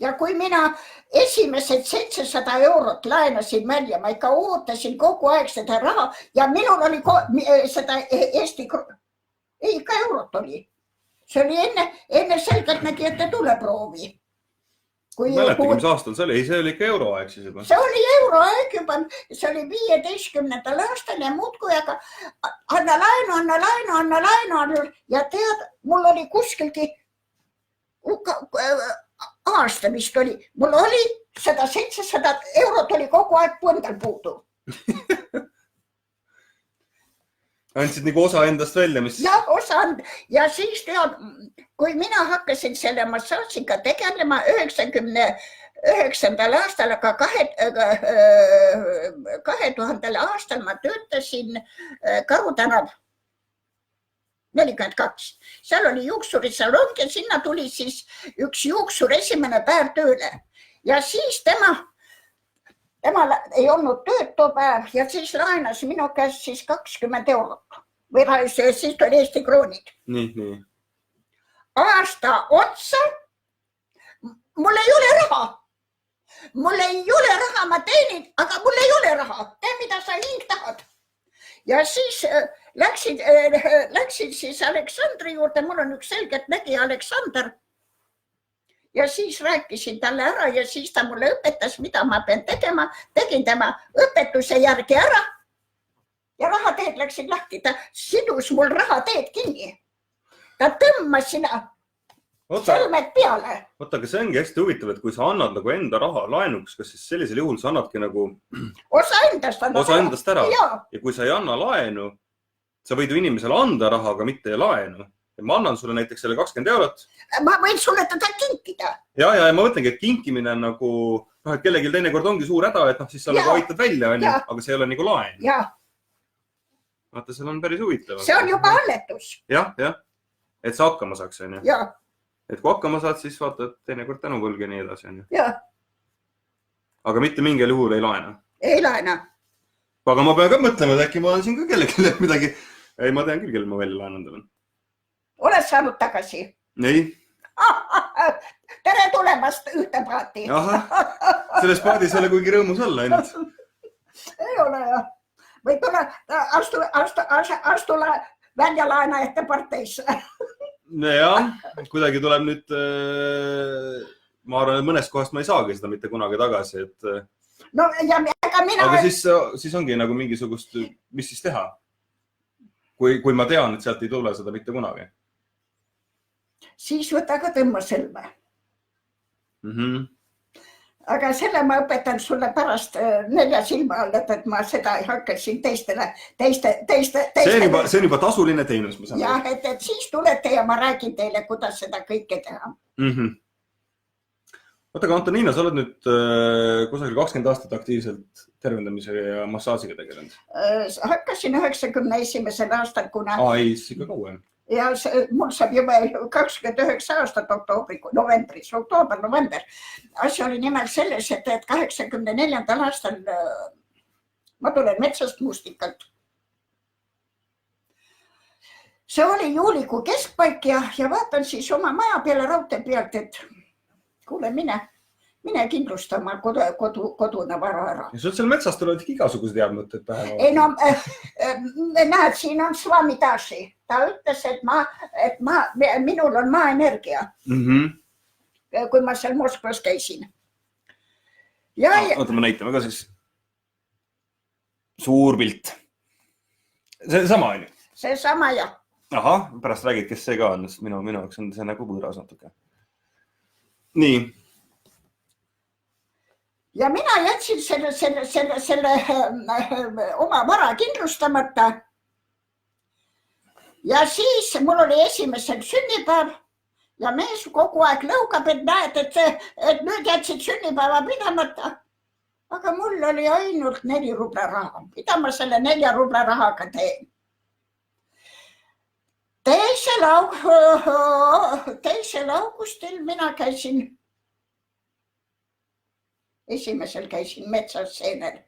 Speaker 2: Ja kui mina esimesed 700 eurot laenasin välja, ma ikka ootasin kogu aeg seda raha ja minul oli seda Eesti, ei ka eurot oli. See oli enne selgeltnägijate tuleproovi.
Speaker 1: Mäletagi, mis aastal see oli? Ei, see oli ikka euroaeg siis juba.
Speaker 2: See oli euroaeg juba, see oli 15. aastal ja muudkui, aga anna laenu ja tead, mul oli kuskilgi aasta vist oli, mul oli 700 eurot oli kogu aeg põndal puudu.
Speaker 1: Andsid nagu osa endast välja, mis...
Speaker 2: Jah, osa ja siis tead, kui mina hakkasin selle massaažiga tegelema 99. aastal, aga 2000. aastal ma töötasin Karu tänav 42. Seal oli juuksurisalong ja sinna tuli siis üks juuksur esimene päev tööle. Ja siis tema ei olnud töötu päev ja siis laenas minu käest siis 20 eurot. Või siis oli Eesti kroonid.
Speaker 1: Nii.
Speaker 2: Aasta otsa mul ei ole raha. Mul ei ole raha, ma teenin, aga mul ei ole raha. Tee, mida sa hing tahad. Ja siis läksin siis Aleksandri juurde, mul on üks selgelt nägi Aleksander. Ja siis rääkisin talle ära ja siis ta mulle õpetas, mida ma pean tegema. Tegin tema õpetuse järgi ära ja rahateed läksid lahti. Ta sidus mul rahateed kinni. Ta tõmmas sinna sõlmed peale.
Speaker 1: Oota, aga see ongi hästi huvitav, et kui sa annad nagu enda raha laenuks, kas siis sellisel juhul sa annadki nagu
Speaker 2: osa endast
Speaker 1: ära. Ja kui sa ei anna laenu, sa võid ju inimesele anda raha, aga mitte laenu. Ja ma annan sulle näiteks selle 20 eurot.
Speaker 2: Ma võin sulle teda kinkida.
Speaker 1: Ja ma mõtlengi, et kinkimine on nagu et kellelgi teinekord ongi suur häda, et siis sa nagu aitad välja, aga see ei ole nagu laen. Vaata, seal on päris huvitav.
Speaker 2: See on juba annetus.
Speaker 1: Jah. Et sa hakkama saaks, on ju. Et kui hakkama saad, siis vaata, et teinekord tänuvõlg ja nii edasi, on ju. Aga mitte mingil juhul ei laena.
Speaker 2: Ei laena.
Speaker 1: Aga ma pean ka mõtlema, et äkki ma olen siin ka kellelegi midagi. Ei, ma tean küll, kellel ma välja laenanud olen.
Speaker 2: Oled saanud tagasi?
Speaker 1: Ei.
Speaker 2: Tere tulemast ühte paati.
Speaker 1: Selles paadis ei ole kuigi rõõmus olla ainult.
Speaker 2: Ei ole jah. Või tule astu välja laenajate parteisse.
Speaker 1: Jah, kuidagi tuleb nüüd, ma arvan, et mõnest kohast ma ei saagi seda mitte kunagi tagasi.
Speaker 2: No, ja mina...
Speaker 1: Aga siis ongi nagu mingisugust, mis siis teha? Kui ma tean, et sealt ei tule seda mitte kunagi.
Speaker 2: Siis võta ka tõmba sõlme. Aga selle ma õpetan sulle pärast 4 silma all, et ma seda ei hakka siin teistele.
Speaker 1: See on juba tasuline teenus, ma saan.
Speaker 2: Jah, et siis tulete ja ma räägin teile, kuidas seda kõike teha.
Speaker 1: Oota, aga Antoniina, sa oled nüüd kusagil 20 aastat aktiivselt tervendamise ja massaažiga tegelenud?
Speaker 2: Hakkasin 91. aastal, kuna...
Speaker 1: Ei, siis ikka kauem.
Speaker 2: Ja mul saab juba 29 aastat oktoober-november. Asja oli nimel selles, et 84. aastal ma tulen metsast mustikalt. See oli juulikuu keskpaik ja vaatan siis oma maja peale raudtee pealt, et kuule, mine kindlusta oma kodune vara ära.
Speaker 1: Ja sul seal metsast oled igasugused head mõtted pähe?
Speaker 2: Ei no, näed, siin on Swami Dashi. Ta ütles, et minul on maaenergia, kui ma seal Moskvas käisin.
Speaker 1: Oota, me näitame ka siis. Suur pilt. See sama on ju?
Speaker 2: See sama, jah.
Speaker 1: Aha, pärast räägid, kes see ka on, sest minu jaoks on see nagu võõras natuke. Nii.
Speaker 2: Ja mina jätsin selle oma vara kindlustamata. Ja siis mul oli esimesel sünnipäev ja mees kogu aeg lõugab, et näed, et nüüd jätsid sünnipäeva pidamata. Aga mul oli ainult 4 rubla raha. Mida ma selle 4 rubla rahaga teen? Teisel augustil mina käisin, esimesel käisin metsas seenel,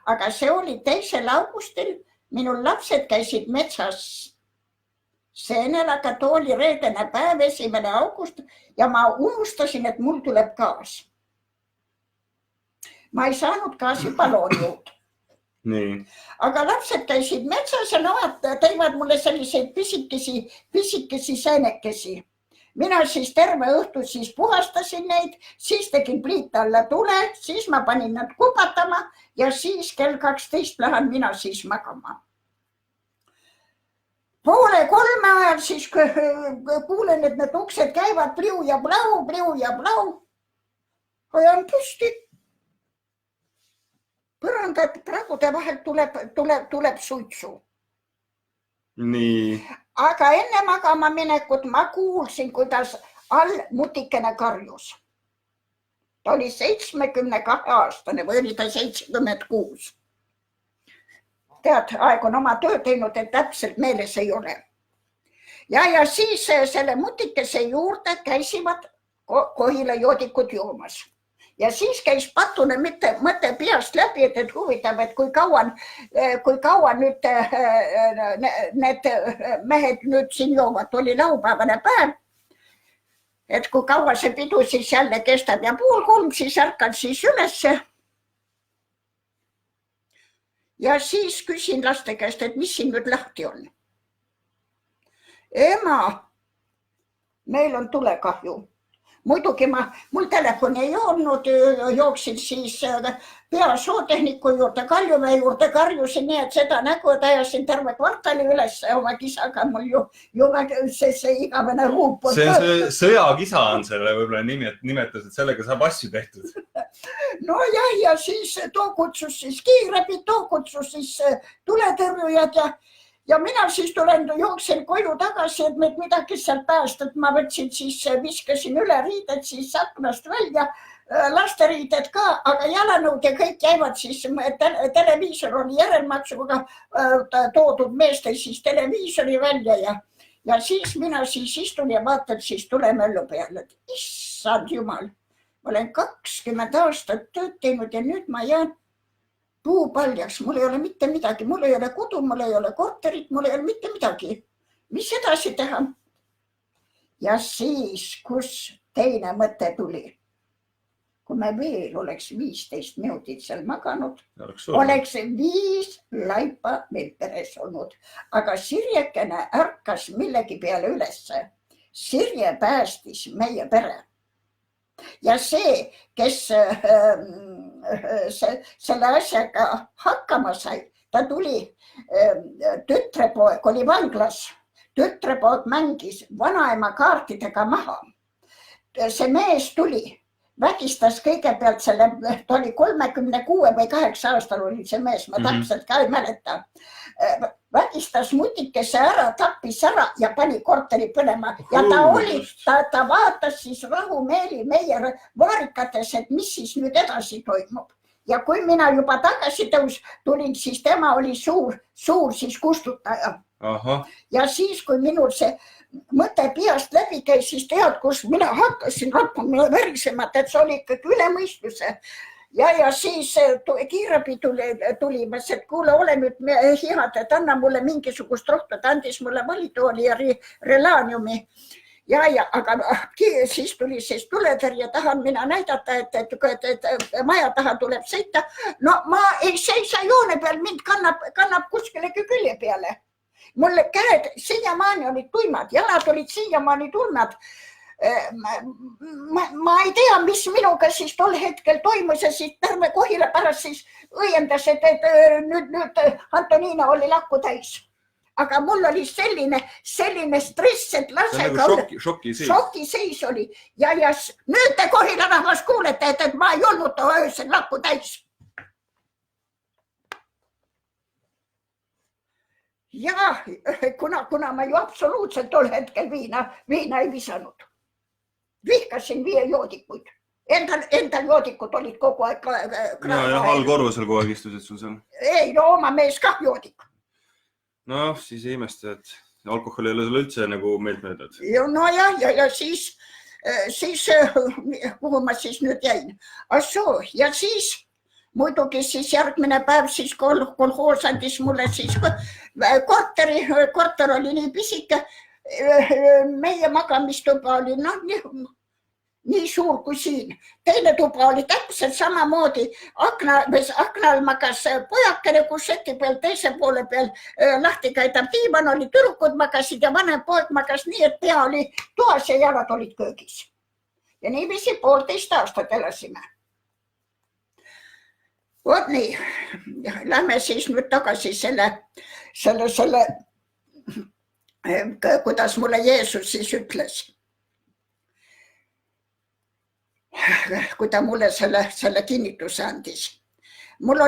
Speaker 2: aga see oli 2. augustil, minul lapsed käisid metsas seenel, aga too oli reedene päev, 1. august ja ma unustasin, et mul tuleb gaas. Ma ei saanud gaasi balooniud.
Speaker 1: Nii.
Speaker 2: Aga lapsed käisid metsas ja nad teivad mulle selliseid pisikesi säänekesi. Mina siis terve õhtu siis puhastasin neid, siis tegin pliita alla tule, siis ma panin nad kupatama ja siis kell 12 lähen mina siis magama. 2:30 ajal siis kuulen, et need uksed käivad pliu ja plau. Hoian püsti. Põrandad pragude vahel tuleb suitsu.
Speaker 1: Nii.
Speaker 2: Aga enne magama minekut ma kuulsin, kuidas all mutikene karjus. Ta oli 72-aastane või oli ta 76. Tead, aeg on oma töö teinud, et täpselt meeles ei ole. Ja siis selle mutikese juurde käisivad Kohila joodikud joomas. Ja siis käis patune mõte peast läbi, et huvitav, et kui kaua nüüd need mehed nüüd siin joovad, oli laupäevane päev, et kui kaua see pidu siis jälle kestab ja 2:30 siis ärkan siis ülesse. Ja siis küsin laste käest, et mis siin nüüd lahti on. Ema, meil on tulekahju. Muidugi mul telefoni ei olnud, jooksin siis peasootehniku juurde, Kaljumäe juurde, karjusin nii, et seda nägu ajasin terve kvartali üles oma kisaga, mul ju see igavene ruup.
Speaker 1: See sõjakisa on selle võib-olla nimetus, et sellega saab asju tehtud.
Speaker 2: No ja siis too kutsus siis kiirebi, too kutsus siis tuletõrjujad ja mina siis jooksin koju tagasi, et meid midagi sealt päästa, et ma võtsin siis, viskasin üle riided siis aknast välja, lasteriided ka, aga jalanõud ja kõik jäivad siis, televiisor oli järelmaksuga toodud meestel siis televiisori välja ja siis mina siis istun ja vaatan siis tulemöllu peale, et issand jumal, ma olen 20 aastat tööd teinud ja nüüd ma jään puupaljaks, mul ei ole mitte midagi, mul ei ole kodu, mul ei ole korterit, mul ei ole mitte midagi. Mis edasi teha? Ja siis, kus teine mõte tuli. Kui me veel oleks 15 minutit seal maganud, oleks 5 laipa meil peres olnud. Aga Sirjekene ärkas millegi peale ülesse. Sirje päästis meie pere. Ja see, kes selle asjaga hakkama sai, ta tuli, tütrepoeg oli vanglas. Tütrepoeg mängis vanaema kaartidega maha. See mees tuli. Vägistas kõigepealt selle, ta oli 36 või 8 aastal oli see mees, ma täpselt ka ei mäleta. Vägistas mutikesse ära, tappis ära ja pani korteri põlema. Ja ta vaatas siis rahumeeli meie vaarikates, et mis siis nüüd edasi toimub. Ja kui mina juba tagasi tulin, siis tema oli suur siis kustutaja.
Speaker 1: Aha. Ja
Speaker 2: siis, kui minul see mõte peast läbi käis, siis tead, kus mina hakkasin rappama värisemat, et see oli ikkagi üle mõistuse. Ja siis kiirabi tuli, et kuule, ole nüüd head, et anna mulle mingisugust rohtu, ta andis mulle valitooli ja relaaniumi. Aga siis tuli siis tuletõrje, tahan mina näidata, et maja taha tuleb sõita. No ma ei seisa joone peal, mind kannab kuskilegi külje peale. Mulle käed siiamaani olid tuimad, jalad olid siiamaani tuimad. Ma ei tea, mis minuga siis tol hetkel toimus ja siis Pärme Kohila pärast siis õiendas, et nüüd Antoniina oli lakku täis. Aga mul oli selline stress, et lasega šokiseis oli. Ja nüüd te Kohila rahvas kuulete, et ma ei olnud too öösel lakku täis. Ja kuna ma ju absoluutselt tol hetkel viina ei visanud. Vihkasin joodikuid. Endal joodikud olid kogu aeg.
Speaker 1: Ja allkorvusel kogu aeg istusid sul seal?
Speaker 2: Ei, no oma mees kah joodik.
Speaker 1: No, siis ei imesta, et alkohol ei ole sulle üldse nagu meelt möödad.
Speaker 2: No ja siis, kuhu ma siis nüüd jäin. Ja siis muidugi siis järgmine päev siis kolhoos andis mulle siis korter oli nii pisike. Meie magamistuba oli nii suur kui siin. Teine tuba oli täpselt samamoodi. Aknal magas pojakene, kus seti peal teise poole peal lahti käidab diivan, oli tüdrukud magasid ja vanem poeg magas nii, et pea oli toas ja jalad olid köögis. Ja niiviisi 1,5 aastat elasime. Vot nii, lähme siis nüüd tagasi selle, kuidas mulle Jeesus siis ütles. Kui ta mulle selle kinnituse andis. Mul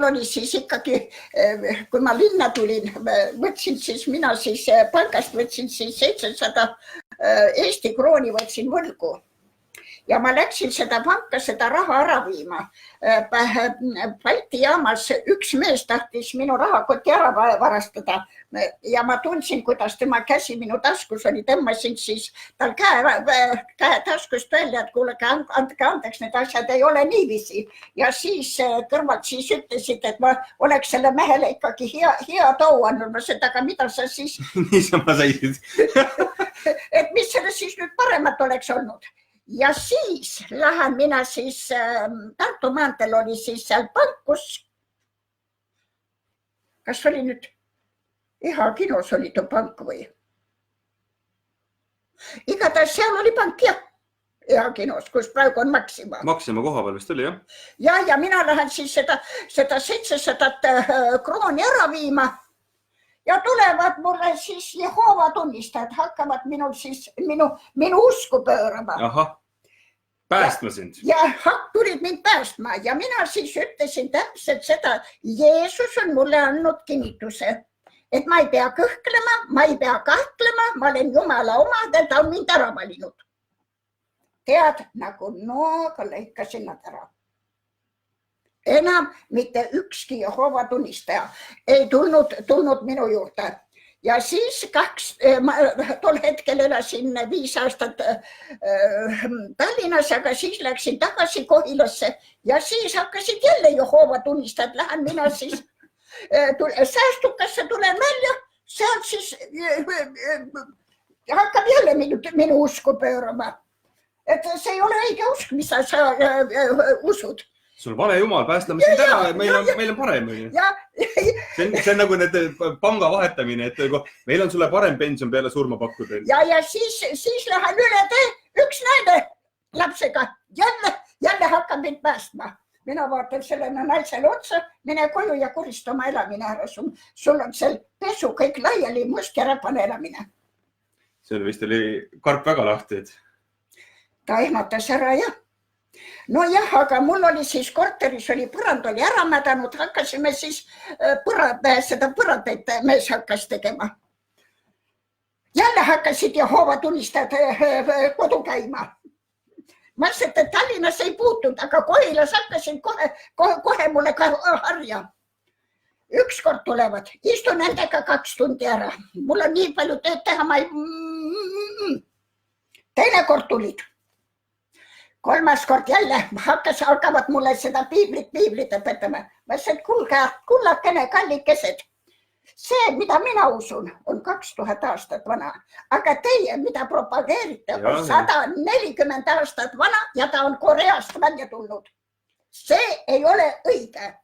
Speaker 2: oli siis ikkagi, kui ma linna tulin, võtsin siis mina siis pankast, võtsin siis 700 Eesti krooni võtsin võlgu. Ja ma läksin seda panka, seda raha ära viima. Balti jaamas üks mees tahtis minu rahakoti ära varastada ja ma tundsin, kuidas tema käsi minu taskus oli. Tõmmasin siis tal käe taskust välja, et kuule, andke andeks, need asjad ei ole niiviisi. Ja siis kõrvalt siis ütlesid, et ma oleks selle mehele ikkagi hea too andnud. Ma seda, aga mida sa siis...
Speaker 1: Niisama saisid.
Speaker 2: Et mis selle siis nüüd paremat oleks olnud. Ja siis lähen mina siis, Tartu maanteel oli siis seal pankus. Kas oli nüüd, kinos oli too pank või? Igatahes seal oli pank, jah, kinos, kus praegu on Maxima.
Speaker 1: Maxima koha peal vist oli, jah?
Speaker 2: Ja mina lähen siis seda 700 krooni ära viima. Ja tulevad mulle siis Jehova tunnistajad, hakkavad minu usku pöörama.
Speaker 1: Aha, päästma sind.
Speaker 2: Ja tulid mind päästma ja mina siis ütlesin täpselt seda, Jeesus on mulle andnud kinnituse, et ma ei pea kõhklema, ma ei pea kahtlema, ma olen Jumala oma, ta on mind ära valinud. tead, nagu nooga lõikasin nad ära. Enam mitte ükski Jehoova tunnistaja ei tulnud minu juurde. Ja siis tol hetkel elasin 5 aastat Tallinnas, aga siis läksin tagasi Kohilasse ja siis hakkasid jälle Jehoova tunnistajad. Lähen mina siis säästukasse, tulen välja, sealt siis hakkab jälle minu usku pöörama. Et see ei ole õige usk, mis sa usud.
Speaker 1: Sul vale jumal, päästame sind ära, meil on parem. See on nagu need panga vahetamine, et meil on sulle parem pension peale surma pakkuda.
Speaker 2: Ja siis lähen üle tee, üks naine lapsega, jälle hakkab mind päästma. Mina vaatan sellele naisele otsa, mine koju ja kurista oma elamine ära. Sul on seal pesu kõik laiali, must ja räpane elamine.
Speaker 1: See vist oli karp väga lahti, et?
Speaker 2: Ta ehmatas ära, jah. No jah, aga mul oli siis korteris oli põrand oli ära mädanud, hakkasime siis seda põrandaid mees hakkas tegema. Jälle hakkasid Jehoova tunnistajad kodu käima. Ma ütlesin, et Tallinnas ei puutunud, aga Kohilas hakkasid kohe mulle harja. Ükskord tulevad, istun nendega 2 tundi ära. Mul on nii palju tööd teha, ma ei... Teine kord tulid. 3. kord jälle hakkavad mulle seda piiblit õpetama. Ma ütlesin, et kullakene, kallikesed. See, mida mina usun, on 2000 aastat vana. Aga teie, mida propageerite, on 140 aastat vana ja ta on Koreast välja tulnud. See ei ole õige.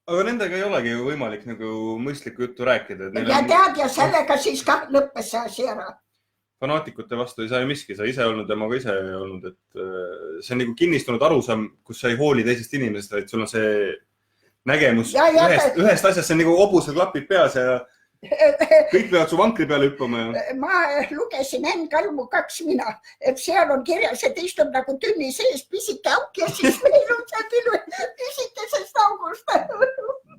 Speaker 1: Aga nendega ei olegi võimalik nagu mõistlikku juttu rääkida.
Speaker 2: Ja tead, ja sellega siis ka lõppes see asi ära.
Speaker 1: Fanaatikute vastu ei saa ju miski, sa ise olnud ja ma ka ise olnud, et see on nagu kinnistunud arusaam, kus sa ei hooli teisest inimesest, et sul on see nägemus ühest asjast, see on nagu hobusel klapid peas ja kõik peavad su vankri peale hüppama.
Speaker 2: Ma lugesin Enn Kalmu 2 mina, et seal on kirjas, et istub nagu tünni sees pisike auk ja siis meil on see tülu pisikesest august.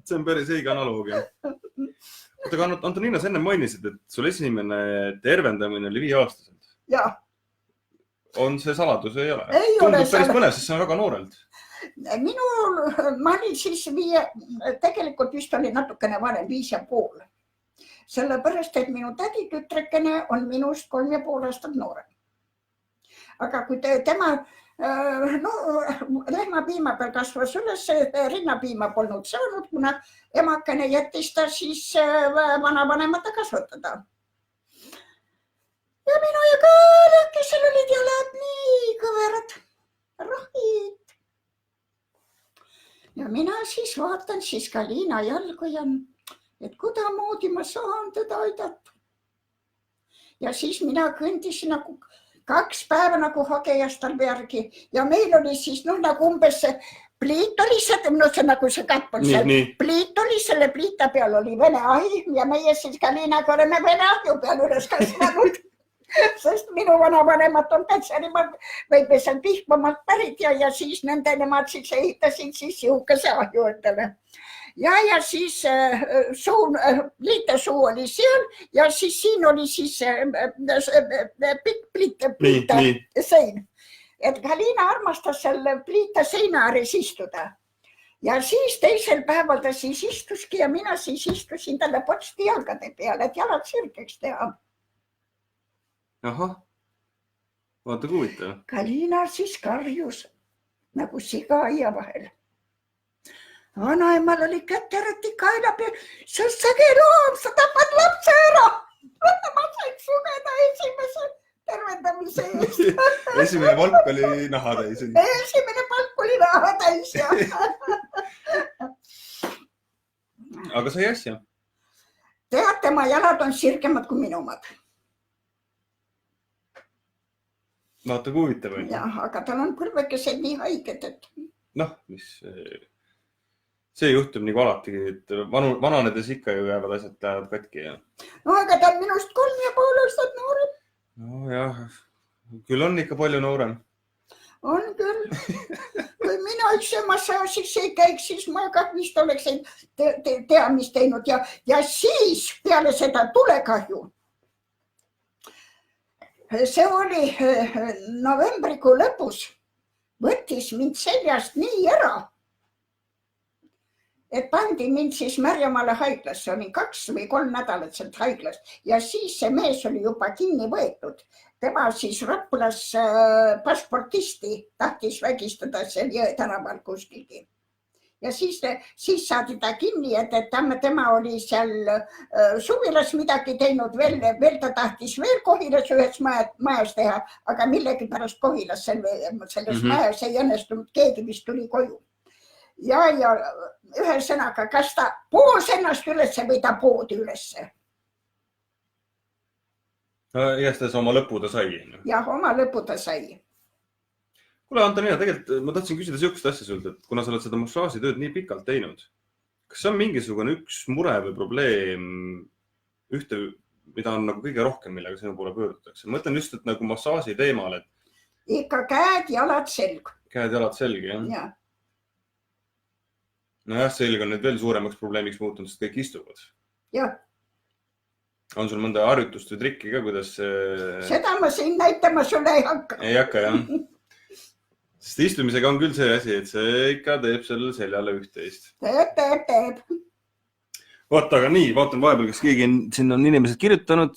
Speaker 1: See on päris õige analoogia. Aga Antoniina, sa enne mainisid, et sul esimene tervendamine oli 5-aastaselt.
Speaker 2: Jaa.
Speaker 1: On see saladus või ei ole?
Speaker 2: Ei
Speaker 1: Tundub
Speaker 2: ole
Speaker 1: päris põnev, sest see on väga noorelt.
Speaker 2: Ma olin siis tegelikult vist oli natukene vanem 5,5. Sellepärast, et minu täditütrekene on minust 3,5 aastat noorem. Aga kui tema lehmapiima peal kasvas üles, rinnapiima polnud saanud, kuna emakene jättis ta siis vanavanemata kasvatada. Ja minu ja kaalakesel olid jalad nii kõverad, rohid. Ja mina siis vaatan siis Kalina jalgu ja et kudamoodi ma saan teda aidata. Ja siis mina kõndisin nagu 2 päeva nagu hagejast talve järgi ja meil oli siis nagu umbes pliit oli see nagu see kapp on seal. Pliit oli selle pliita peal oli vene ahi ja meie siis Kalinaga oleme vene ahju peal üles kasvanud. Sest minu vanavanemad on Petserimaalt või seal Pihkvamaalt pärit ja siis nemad siis ehitasid siis jõukese ahju endale. Ja siis pliitesuu oli seal ja siis siin oli siis pikk pliita sein. Et Kalina armastas selle pliita seina ääres istuda. Ja siis teisel päeval ta siis istuski ja mina siis istusin talle potsti jalgade peale, et jalad sirgeks teha.
Speaker 1: Ahah, vaata kui huvitav.
Speaker 2: Kalina siis karjus nagu siga aia vahel. Vanaemal oli käterati kaela peal, see on sage loom, sa tapad lapse ära. Ma sain sugeda esimese tervendamise eest.
Speaker 1: Esimene palk oli naha täis.
Speaker 2: Esimene palk oli naha täis, jah.
Speaker 1: Aga sai asja?
Speaker 2: Tead, tema jalad on sirgemad kui minu omad.
Speaker 1: Vaata kui huvitav.
Speaker 2: Jah, aga tal on põlvekesed nii haiged, et...
Speaker 1: Noh, see juhtub nagu alati, et vananedes ikka ju jäävad asjad lähevad katki.
Speaker 2: No, aga ta on minust 3,5 aastat noorem.
Speaker 1: No jah, küll on ikka palju noorem.
Speaker 2: On küll. Kui mina üldse massaažiks ei käiks, siis ma ka vist oleks teamist teinud ja siis peale seda tulekahju. see oli novembrikuu lõpus, võttis mind seljast nii ära, et pandi mind siis Märjamaale haiglasse, olin 2 või 3 nädalat sealt haiglas ja siis see mees oli juba kinni võetud. Tema siis Raplas pasportisti tahtis vägistada seal Jõe tänaval kuskilgi. Ja siis saadi ta kinni, et tema oli seal suvilas midagi teinud, veel ta tahtis veel Kohilas ühes majas teha, aga millegi pärast Kohilas selles majas ei õnnestunud, keegi vist tuli koju. Ja ühesõnaga, kas ta poos ennast ülesse või ta poodi ülesse?
Speaker 1: Igatahes oma lõpu ta sai.
Speaker 2: Jah, oma lõpu ta sai.
Speaker 1: Kuule, Antonina, tegelikult ma tahtsin küsida sihukest asja sult, et kuna sa oled seda massaažitööd nii pikalt teinud, kas see on mingisugune üks mure või probleem, ühte, mida on nagu kõige rohkem, millega sinu poole pöördutakse? Ma mõtlen just, et nagu massaaži teemal, et...
Speaker 2: Ikka käed, jalad, selg.
Speaker 1: Käed, jalad, selg, jah?
Speaker 2: Jah.
Speaker 1: Nojah, selg on nüüd veel suuremaks probleemiks muutunud, sest kõik istuvad.
Speaker 2: Jah.
Speaker 1: On sul mõnda harjutust või trikki ka, kuidas...
Speaker 2: Seda ma siin näitama sulle ei hakka.
Speaker 1: Ei hakka, jah. Sest istumisega on küll see asi, et see ikka teeb sellele seljale üht-teist.
Speaker 2: Teeb.
Speaker 1: Vaata, aga nii, vaatan vahepeal, kas keegi siin on inimesed kirjutanud.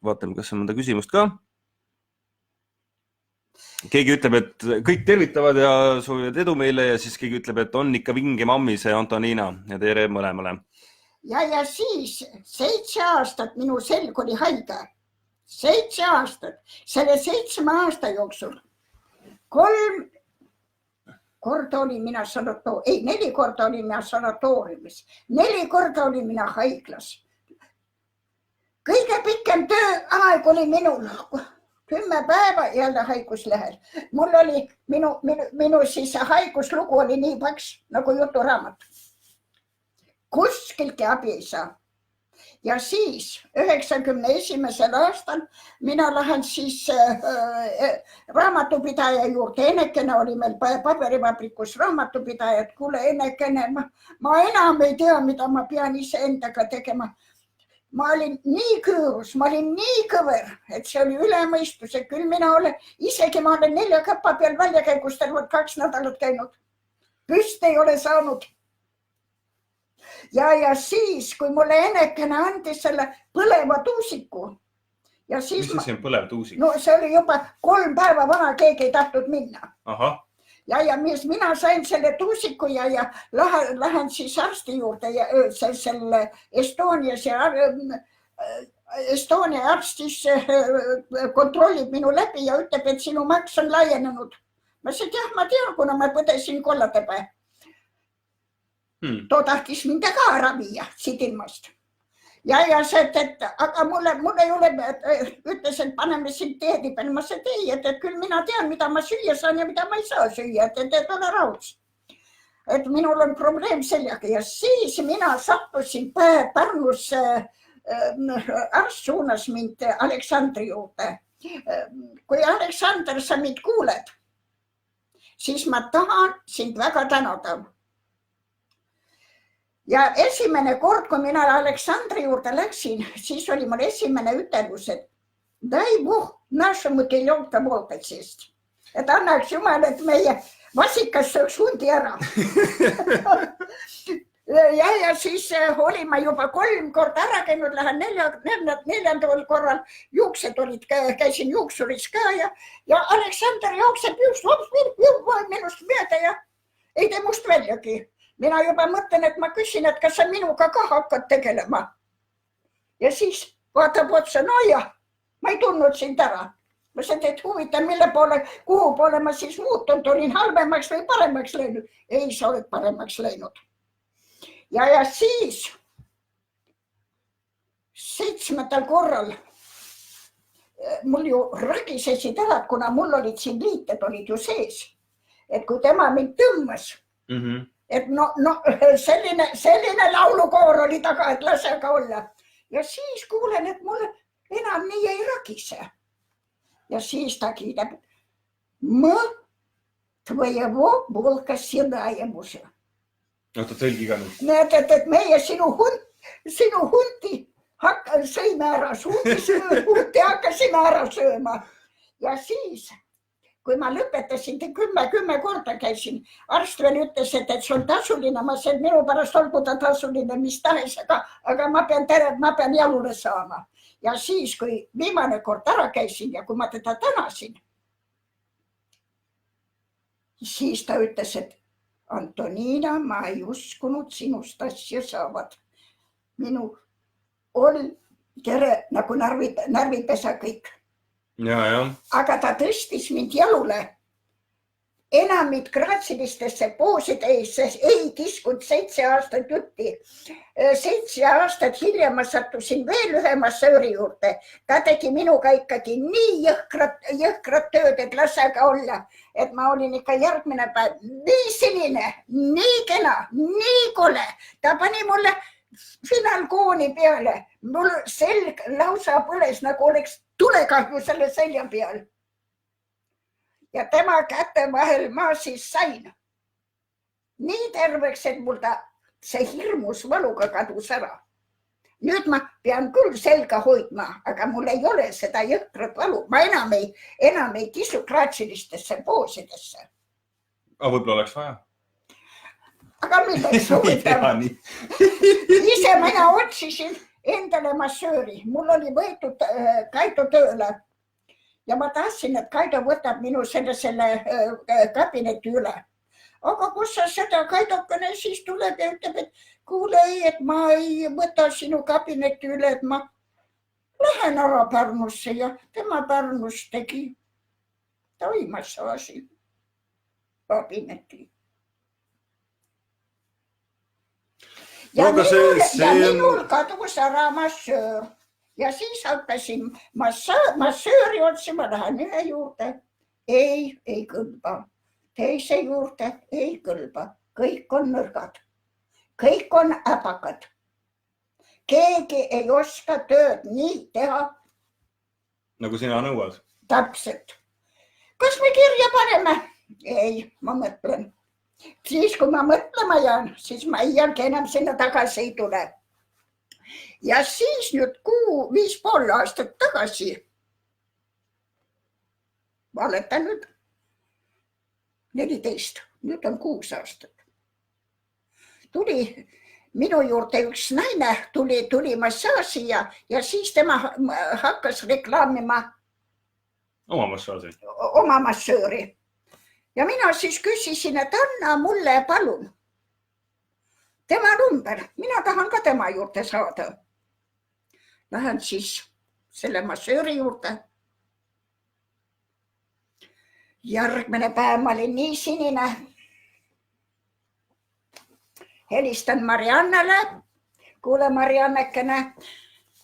Speaker 1: Vaatan, kas on mõnda küsimust ka. Keegi ütleb, et kõik tervitavad ja soovivad edu meile ja siis keegi ütleb, et on ikka vinge mammi see Antonina ja tere mõlemale.
Speaker 2: Ja siis 7 aastat minu selg oli haige. 7 aastat. Selle 7 aasta jooksul 3 korda olin mina 4 korda olin mina sanatooriumis. 4 korda olin mina haiglas. Kõige pikem tööaeg oli minul 10 päeva jälle haiguslehel. Mul oli minu siis haiguslugu oli nii paks nagu juturaamat. Kuskilgi abi ei saa. Ja siis 91. aastal mina lähen siis raamatupidaja juurde. Enekene oli meil paberivabrikus raamatupidaja, et kuule Enekene, ma enam ei tea, mida ma pean ise endaga tegema. Ma olin nii küürus, ma olin nii kõver, et see oli ülemõistuse. Küll mina olen, isegi ma olen 4 kappa peal väljakäigust 2 nädalat käinud. Püst ei ole saanud. Ja siis, kui mulle Enekene andis selle põleva tuusiku. Ja siis
Speaker 1: mis see on põlev tuusik?
Speaker 2: No see oli juba 3 päeva vana, keegi ei tahtnud minna.
Speaker 1: Aha. Ja
Speaker 2: mina sain selle tuusiku ja lähen siis arsti juurde ja selle Estonia arst siis kontrollib minu läbi ja ütleb, et sinu maks on laienenud. Ma ütlesin, et jah, ma tean, kuna ma põdesin kollatepäe. Too tahtis mind ka ära viia siit ilmast. Ja see, aga mulle ei ole, ütles, et paneme sind teedi peale. Ma ütlesin, et ei, et küll mina tean, mida ma süüa saan ja mida ma ei saa süüa, et ole rahus. Et minul on probleem sellega ja siis mina sattusin Pärnusse, arst suunas mind Aleksandri juurde. Kui Aleksander, sa mind kuuled, siis ma tahan sind väga tänada. Ja esimene kord, kui mina Aleksandri juurde läksin, siis oli mul esimene ütelus, et дай Бог нашему теленку волкачесть. Et annaks Jumal, et meie vasikas sööks hundi ära. Ja siis olin ma juba 3 korda ära käinud, lähen 4. korral, juuksed olid, käisin juuksuris ka ja Aleksander jookseb just minust mööda ja ei tee must väljagi. Mina juba mõtlen, et ma küsin, et kas sa minuga ka hakkad tegelema. Ja siis vaatab otsa, no jah, ma ei tundnud sind ära. Ma sain, et huvitav, kuhu poole ma siis muutunud, olin halvemaks või paremaks läinud. Ei, sa oled paremaks läinud. Ja siis 7. korral mul ju ragisesid ära, kuna mul olid siin liited, olid ju sees. Et kui tema mind tõmmas, et no selline laulukoor oli taga, et lase aga olla. Ja siis kuulen, et mul enam nii ei ragise. Ja siis ta kiidab, мы твоего волка седаемuse.
Speaker 1: Oota, tõlgi ka nüüd.
Speaker 2: Näed, et meie sinu hundi sõime ära, hundi hakkasime ära sööma. ja siis, kui ma lõpetasin, 10 korda käisin, arst veel ütles, et see on tasuline, ma sain minu pärast olgu ta tasuline, mis tahes, aga ma pean jalule saama. Ja siis, kui viimane kord ära käisin ja kui ma teda tänasin, siis ta ütles, et Antoniina, ma ei uskunud sinust asja saavad. Minu kere nagu närvipesa kõik.
Speaker 1: Ja.
Speaker 2: Aga ta tõstis mind jalule. Enamid graatsilistesse pooside ees ei kiskunud 7 aastat jutti. 7 aastat hiljem ma sattusin veel ühe massööri juurde. Ta tegi minuga ikkagi nii jõhkrat tööd, et lasega olla. Et ma olin ikka järgmine päev nii selline, nii kena, nii kole. Ta pani mulle finaalkooni peale. Mul selg lausa põles, nagu oleks tulekahju selle selja peal. Ja tema kätte vahel ma siis sain nii terveks, et mul see hirmus valuga kadus ära. Nüüd ma pean küll selga hoidma, aga mul ei ole seda jõhtrat valu. Ma enam ei kisu graatsilistesse poosidesse.
Speaker 1: Aga võib-olla oleks vaja.
Speaker 2: Aga milleks huvitav? Ise mina otsisin endale massööri. Mul oli võetud Kaido tööle. Ja ma tahtsin, et Kaido võtab minu selle kabineti üle. Aga kus sa seda Kaidokene siis tuleb ja ütleb, et kuule, et ma ei võta sinu kabineti üle, et ma lähen ära Pärnusse ja tema Pärnus tegi toimassaaži kabineti. Ja minul kadus ära massöör. Ja siis hakkasin massööri otsima, lähen ühe juurde. Ei kõlba. Teise juurde ei kõlba. Kõik on nõrgad. Kõik on äpakad. Keegi ei oska tööd nii teha.
Speaker 1: Nagu sina nõuad.
Speaker 2: Täpselt. Kas me kirja paneme? Ei, ma mõtlen. Siis kui ma mõtlema jään, siis ma iialgi enam sinna tagasi ei tule. Ja siis nüüd 5,5 aastat tagasi, valetan nüüd 14, nüüd on 6 aastat. Tuli minu juurde üks naine, tuli massaaži ja siis tema hakkas reklaamima oma massööri. Ja mina siis küsisin, et anna mulle palun tema number, mina tahan ka tema juurde saada. Lähen siis selle massööri juurde. Järgmine päev ma olin nii sinine. Helistan Mariannele. Kuule Mariannekene,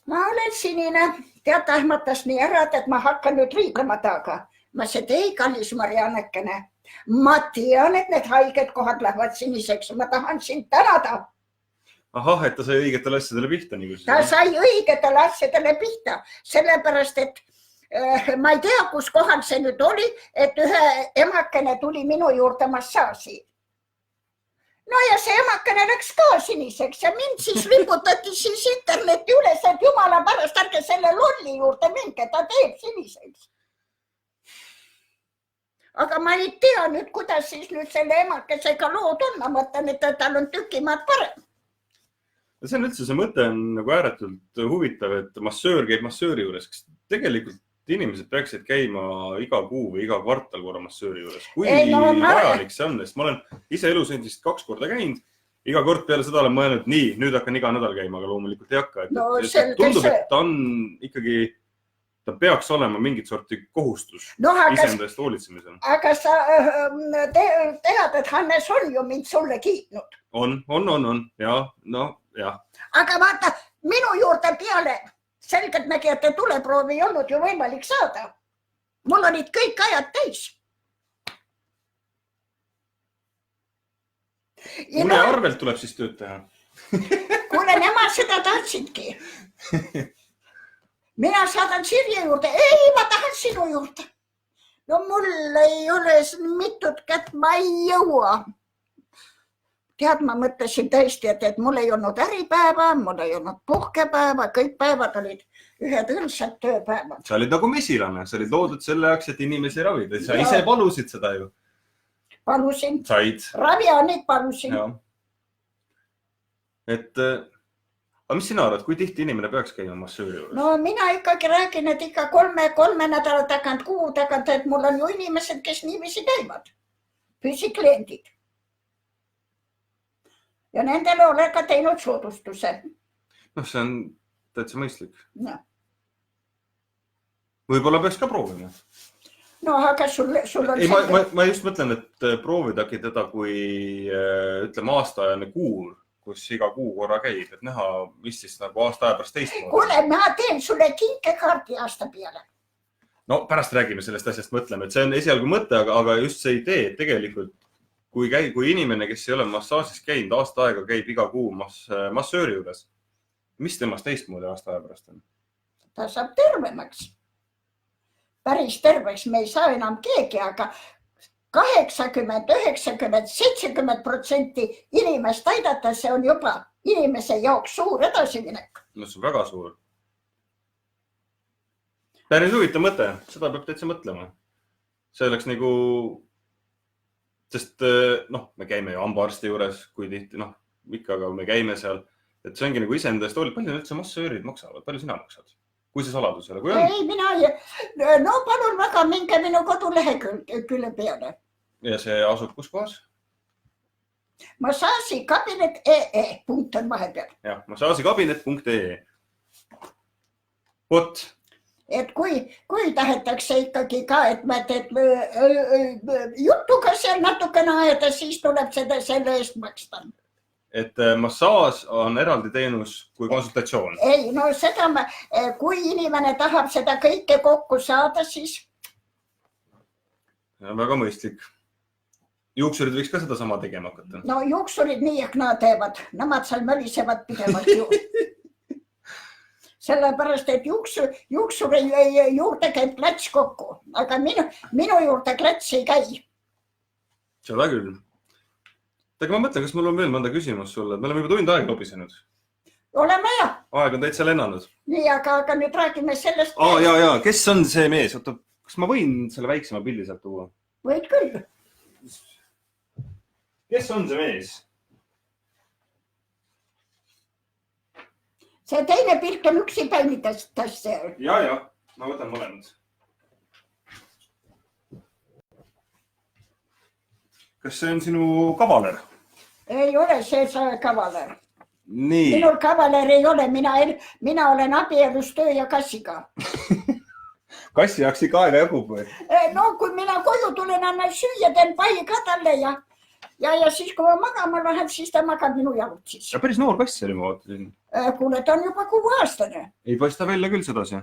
Speaker 2: ma olen sinine. Tead, ähmatas nii ära, et ma hakkan nüüd riiblema taga. Ma see ei, kallis Mariannekene. Ma tean, et need haiged kohad lähevad siniseks. Ma tahan sind tänada.
Speaker 1: Ahah, et ta sai õigetele asjadele pihta.
Speaker 2: Ta sai õigetele asjadele pihta. Sellepärast, et ma ei tea, kus kohal see nüüd oli, et ühe emakene tuli minu juurde massaaži. No ja see emakene läks ka siniseks ja mind siis riputati siis interneti üles, et jumala pärast ärge selle lolli juurde minge, ta teeb siniseks. Aga ma ei tea nüüd, kuidas siis nüüd selle emakesega lood on. Ma mõtlen, et tal on tükimaad parem.
Speaker 1: See on üldse, see mõte on nagu ääretult huvitav, et massöör käib massööri juures. Kas tegelikult inimesed peaksid käima iga kuu või iga kvartal korra massööri juures? Kui vajalik see on? Sest ma olen ise elus endist 2 korda käinud. Iga kord peale seda olen mõelnud, nii, nüüd hakkan iga nädal käima, aga loomulikult ei hakka. Tundub, et ta on ikkagi... Ta peaks olema mingit sorti kohustus iseendast hoolitsemisel.
Speaker 2: Aga sa tead, et Hannes on ju mind sulle kiitnud.
Speaker 1: On. Ja, no, jah.
Speaker 2: Aga vaata, minu juurde peale selgeltnägijate tuleproovi ei olnud ju võimalik saada. Mul olid kõik ajad täis.
Speaker 1: Mune arvelt tuleb siis tööd teha.
Speaker 2: Kuule, nemad seda tahtsidki. Mina saadan Sirje juurde. Ei, ma tahan sinu juurde. No mul ei ole mitut kätt, ma ei jõua. Tead, ma mõtlesin tõesti, et mul ei olnud äripäeva, mul ei olnud puhkepäeva, kõik päevad olid ühed õlsad tööpäevad.
Speaker 1: Sa olid nagu mesilane, sa olid loodud selle jaoks, et inimesi ravida. Sa
Speaker 2: Ja.
Speaker 1: ise palusid seda ju.
Speaker 2: Palusin.
Speaker 1: Said.
Speaker 2: Ravianid palusin.
Speaker 1: Ja. Aga mis sina arvad, kui tihti inimene peaks käima massööri juures?
Speaker 2: No mina ikkagi räägin, et ikka kolme nädala tagant, kuu tagant, et mul on ju inimesed, kes niiviisi käivad. Püsikliendid. Ja nendele olen ka teinud soodustuse.
Speaker 1: Noh, see on täitsa mõistlik.
Speaker 2: No.
Speaker 1: Võib-olla peaks ka proovima.
Speaker 2: No aga sul on...
Speaker 1: Ei, ma just mõtlen, et proovidagi teda kui ütleme aastaajane kuur, kus iga kuu korra käib, et näha, mis siis nagu aasta aja pärast teistmoodi.
Speaker 2: Kuule, ma teen sulle kinkekaardi aasta peale.
Speaker 1: No pärast räägime sellest asjast, mõtleme, et see on esialgu mõte, aga just see idee, et tegelikult kui inimene, kes ei ole massaažis käinud, aasta aega käib iga kuu massööri juures, mis temast teistmoodi aasta aja pärast on?
Speaker 2: Ta saab tervemaks. Päris terveks me ei saa enam keegi, aga 80, 90, 70% inimest aidata, see on juba inimese jaoks suur edasiminek.
Speaker 1: No see on väga suur. Päris huvitav mõte, seda peab täitsa mõtlema. See oleks nagu, sest me käime ju hambaarsti juures, kui tihti, ikka aga me käime seal, et see ongi nagu iseendast hoolib, palju üldse massöörid maksavad, palju sina maksad? Kui see saladus ei ole?
Speaker 2: Ei, no palun väga, minge minu kodulehekülje peale.
Speaker 1: Ja see asub kus kohas?
Speaker 2: Massaažikabinet.ee punkt on vahepeal.
Speaker 1: Jah, massaažikabinet.ee. Vot.
Speaker 2: Et kui tahetakse ikkagi ka, et me jutuga seal natukene ajada, siis tuleb seda selle eest maksta.
Speaker 1: Et massaaž on eraldi teenus kui konsultatsioon?
Speaker 2: Ei, no seda kui inimene tahab seda kõike kokku saada, siis...
Speaker 1: See on väga mõistlik. Juuksurid võiks ka seda sama tegema hakata.
Speaker 2: No juuksurid nii ehk nad teevad. Nemad seal mölisevad pidevalt ju. Sellepärast, et juuksuri juurde käib klats kokku. Aga minu juurde klats ei käi.
Speaker 1: Seda küll. Aga ma mõtlen, kas mul on veel mõnda küsimus sulle. Me oleme juba tund aega lobisenud.
Speaker 2: Oleme ja.
Speaker 1: Aeg on täitsa lennanud.
Speaker 2: Nii, aga nüüd räägime sellest...
Speaker 1: Ja. Kes on see mees? Oota, kas ma võin selle väiksema pildi sealt tuua?
Speaker 2: Võid küll.
Speaker 1: Kes on see mees?
Speaker 2: See teine pilt on üksi päinitast seal.
Speaker 1: Ja. Ma võtan mõlemad. Kas see on sinu kavaler?
Speaker 2: Ei ole see kavaler.
Speaker 1: Nii.
Speaker 2: Minul kavaler ei ole. Mina olen abielus töö ja kassiga.
Speaker 1: Kassi jaoks ikka aega jagub või?
Speaker 2: No kui mina koju tulen, annan süüa, teen pai ka talle ja siis kui ma magama lähen, siis ta magab minu jalutsis.
Speaker 1: Ja päris noor kass oli, ma vaatasin.
Speaker 2: Kuule, ta on juba 6-aastane.
Speaker 1: Ei paista välja küll sedasi.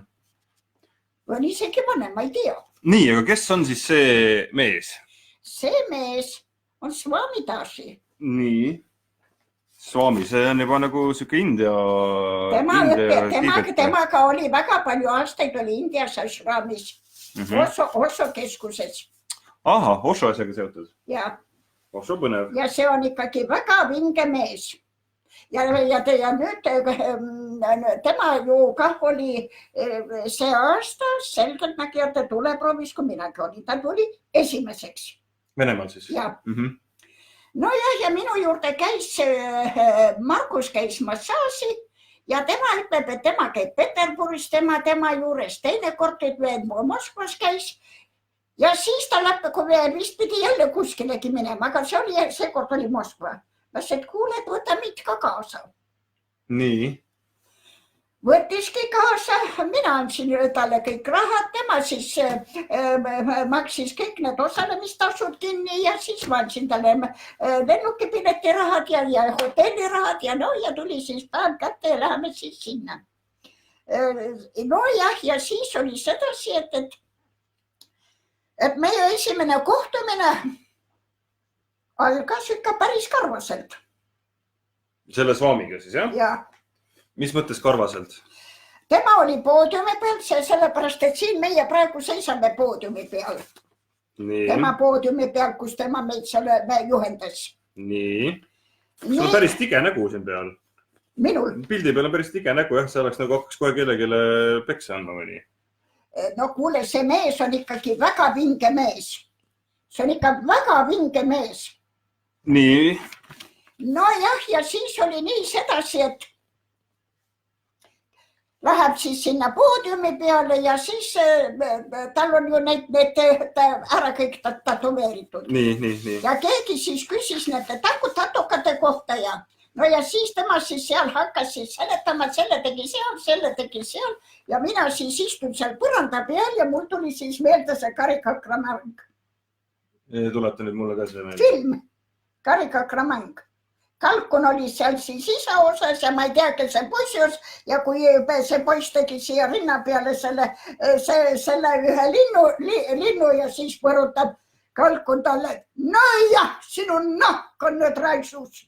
Speaker 2: On isegi vanem, ma ei tea.
Speaker 1: Nii, aga kes on siis see mees?
Speaker 2: See mees on Swami Dashi.
Speaker 1: Nii. Swami, see on juba nagu siuke India...
Speaker 2: Temaga oli väga palju aastaid oli Indias ashramis, Osho keskuses.
Speaker 1: Aha, Osho asjaga seotud.
Speaker 2: Ja.
Speaker 1: Osho põnev.
Speaker 2: Ja see on ikkagi väga vinge mees. Ja nüüd tema ju kah oli see aasta selgelt nägi, et ta tuleproovis, kui minagi oli. Ta tuli esimeseks.
Speaker 1: Venemaal siis?
Speaker 2: Ja. No ja minu juurde käis, Margus käis massaaži ja tema ütleb, et tema käib Peterburis, tema juures teinekord, et Moskvas käis. Ja siis ta vist pidi jälle kuskilegi minema, aga seekord oli Moskva. Las et kuule, et võta mind ka kaasa.
Speaker 1: Nii.
Speaker 2: Võttiski kaasa, mina andsin talle kõik rahad, tema siis maksis kõik need osalemistasud kinni ja siis ma andsin talle lennukipileti rahad ja hotellirahad ja tuli siis päev kätte ja läheme siis sinna. No ja siis oli sedasi, et meie esimene kohtumine algas ikka päris karvaselt.
Speaker 1: Selle Swamiga siis, jah?
Speaker 2: Ja.
Speaker 1: Mis mõttes karvaselt?
Speaker 2: Tema oli poodiumi peal, sellepärast, et siin meie praegu seisame poodiumi peal.
Speaker 1: Nii.
Speaker 2: Tema poodiumi peal, kus tema meid selle juhendas.
Speaker 1: Nii. Sul on päris tige nägu siin peal.
Speaker 2: Minul.
Speaker 1: Pildi peal on päris tige nägu, jah, see oleks nagu hakkaks kohe kellegile peksa andma mõni.
Speaker 2: No kuule, see mees on ikkagi väga vinge mees. See on ikka väga vinge mees.
Speaker 1: Nii.
Speaker 2: No jah, ja siis oli nii sedasi, et läheb siis sinna poodiumi peale ja siis tal on ju need ära kõik tatumeeritud.
Speaker 1: Nii.
Speaker 2: Ja keegi siis küsis nende tatukate kohta no ja siis tema siis seal hakkas siis seletama, et selle tegi seal ja mina siis istun seal põranda peal ja mul tuli siis meelde see karikakramäng.
Speaker 1: Tuleta nüüd mulle ka see meelde.
Speaker 2: Film, karikakramäng. Kalkun oli seal siis isa osas ja ma ei tea, kes see poissi osas ja kui see poiss tegi siia rinna peale selle ühe linnu ja siis põrutab Kalkun talle, no jah, sinu nahk on nüüd raisus.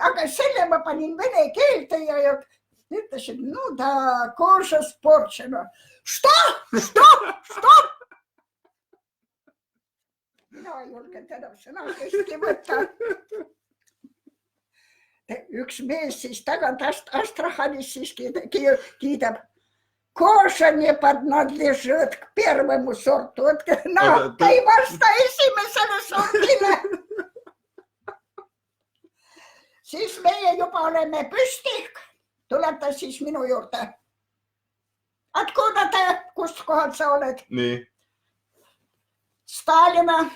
Speaker 2: Aga selle ma panin vene keelde ja ütlesin, no ta koža sportsena. Stop! Mina ei julge täna sõna kesti võtta. Üks mees siis tagant Astrahanis siis kiidab. Koža не поднадлежит к первому сорту. No, ei vasta esimesele sordile. Siis meie juba oleme püsti. Tuleta siis minu juurde. Откуда te, kust kohalt sa oled?
Speaker 1: Nii.
Speaker 2: Stalina.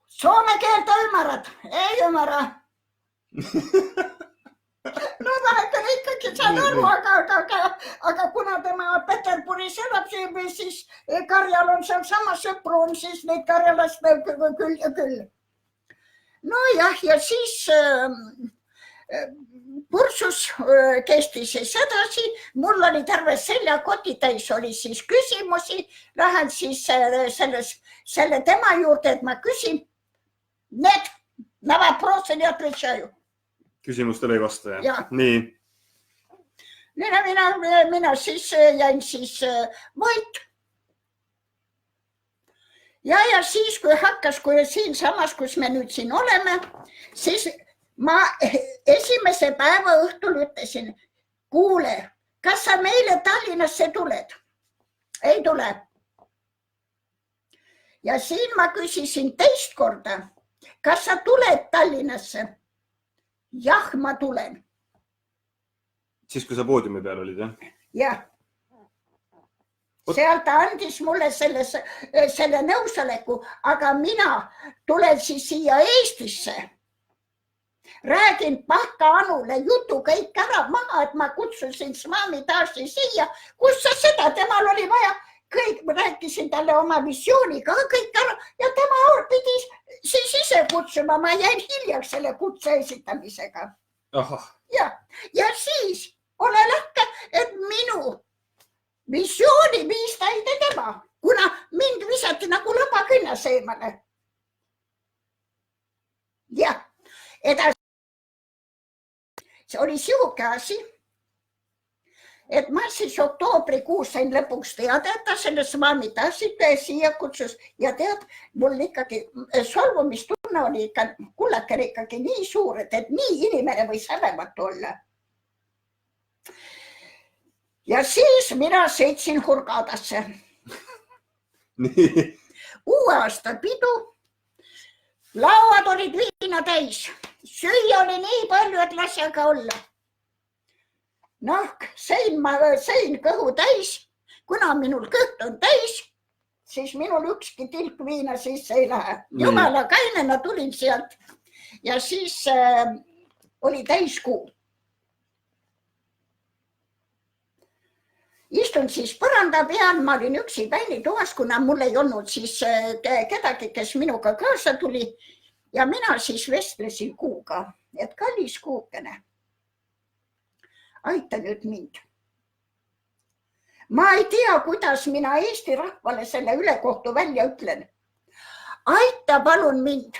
Speaker 2: Soome keeltä ymmärrät? Ei ymmärrä. No vähänkään ikkagi saan aru, aga kuna tema Peterburis elab, siis Karjal on seal sama sõpru, on siis neid karjalast küll ja küll. No jah, ja siis kursus kestis siis edasi. Mul oli terve seljakoti täis, oli siis küsimusi. Lähen siis selle tema juurde, et ma küsin. Need na vопросы не отвечаю.
Speaker 1: Küsimustele ei vasta, jah?
Speaker 2: Ja.
Speaker 1: Nii.
Speaker 2: Mina siis jäin siis võit. Ja siis kui siin samas, kus me nüüd siin oleme, siis ma esimese päeva õhtul ütlesin, kuule, kas sa meile Tallinnasse tuled? Ei tule. Ja siin ma küsisin teist korda, kas sa tuled Tallinnasse? Jah, ma tulen.
Speaker 1: Siis, kui sa poodiumi peal olid, jah?
Speaker 2: Jah. Seal ta andis mulle selle nõusoleku, aga mina tulen siis siia Eestisse. Räägin Pahka Anule jutu kõik ära maha, et ma kutsusin Smami taasi siia, kus sa seda, temal oli vaja. Kõik, ma rääkisin talle oma visiooni ka kõik ära ja tema pidi siis ise kutsuma. Ma jäin hiljaks selle kutse esitamisega. Ja siis ole lahke, et minu visiooni viis täide tema, kuna mind visati nagu lõbakõnnas eemale. Jah, edasi. See oli sihuke asi, et ma siis oktoobrikuus sain lõpuks teada, et ta selle Smami taasi siia kutsus ja tead, mul ikkagi solvumistunne oli ikka, kullakene ikkagi nii suur, et nii inimene võis häbematu olla. Ja siis mina sõitsin Hurgadasse. Uue aasta pidu, lauad olid viina täis, süüa oli nii palju, et lasjaga olla. Noh, sõin kõhu täis, kuna minul kõht on täis, siis minul ükski tilk viina sisse ei lähe. Jumala kainena tulin sealt ja siis oli täiskuu. Istun siis põranda peal, ma olin üksi väinitoas, kuna mul ei olnud siis kedagi, kes minuga kaasa tuli ja mina siis vestlesin kuuga, et kallis kuukene. Aita nüüd mind. Ma ei tea, kuidas mina Eesti rahvale selle ülekohtu välja ütlen. Aita palun mind.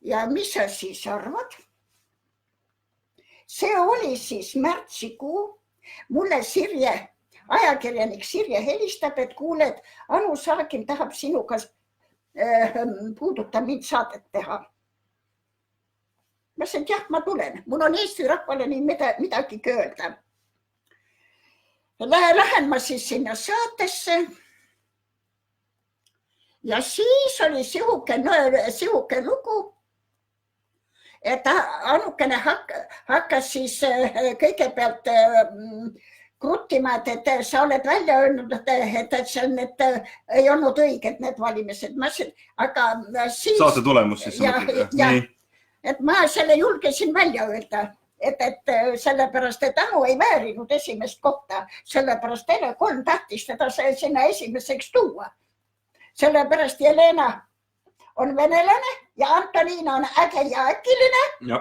Speaker 2: Ja mis sa siis arvad? See oli siis märtsikuu. Mulle Sirje, ajakirjanik Sirje helistab, et kuule, et Anu Saagim tahab sinuga puuduta mind saadet teha. ma ütlesin, et jah, ma tulen. Mul on Eesti rahvale nii midagi öelda. Lähen ma siis sinna saatesse. Ja siis oli sihuke lugu, et Annukene hakkas siis kõigepealt kruttima, et sa oled välja öelnud, et seal need ei olnud õiged need valimised. Aga siis...
Speaker 1: Saate tulemus siis?
Speaker 2: Et ma selle julgesin välja öelda, et sellepärast, et Anu ei väärinud esimest kohta, sellepärast Tele3 tahtis teda sinna esimeseks tuua. Sellepärast Jelena on venelane ja Antoniina on äge ja äkiline.
Speaker 1: Ja.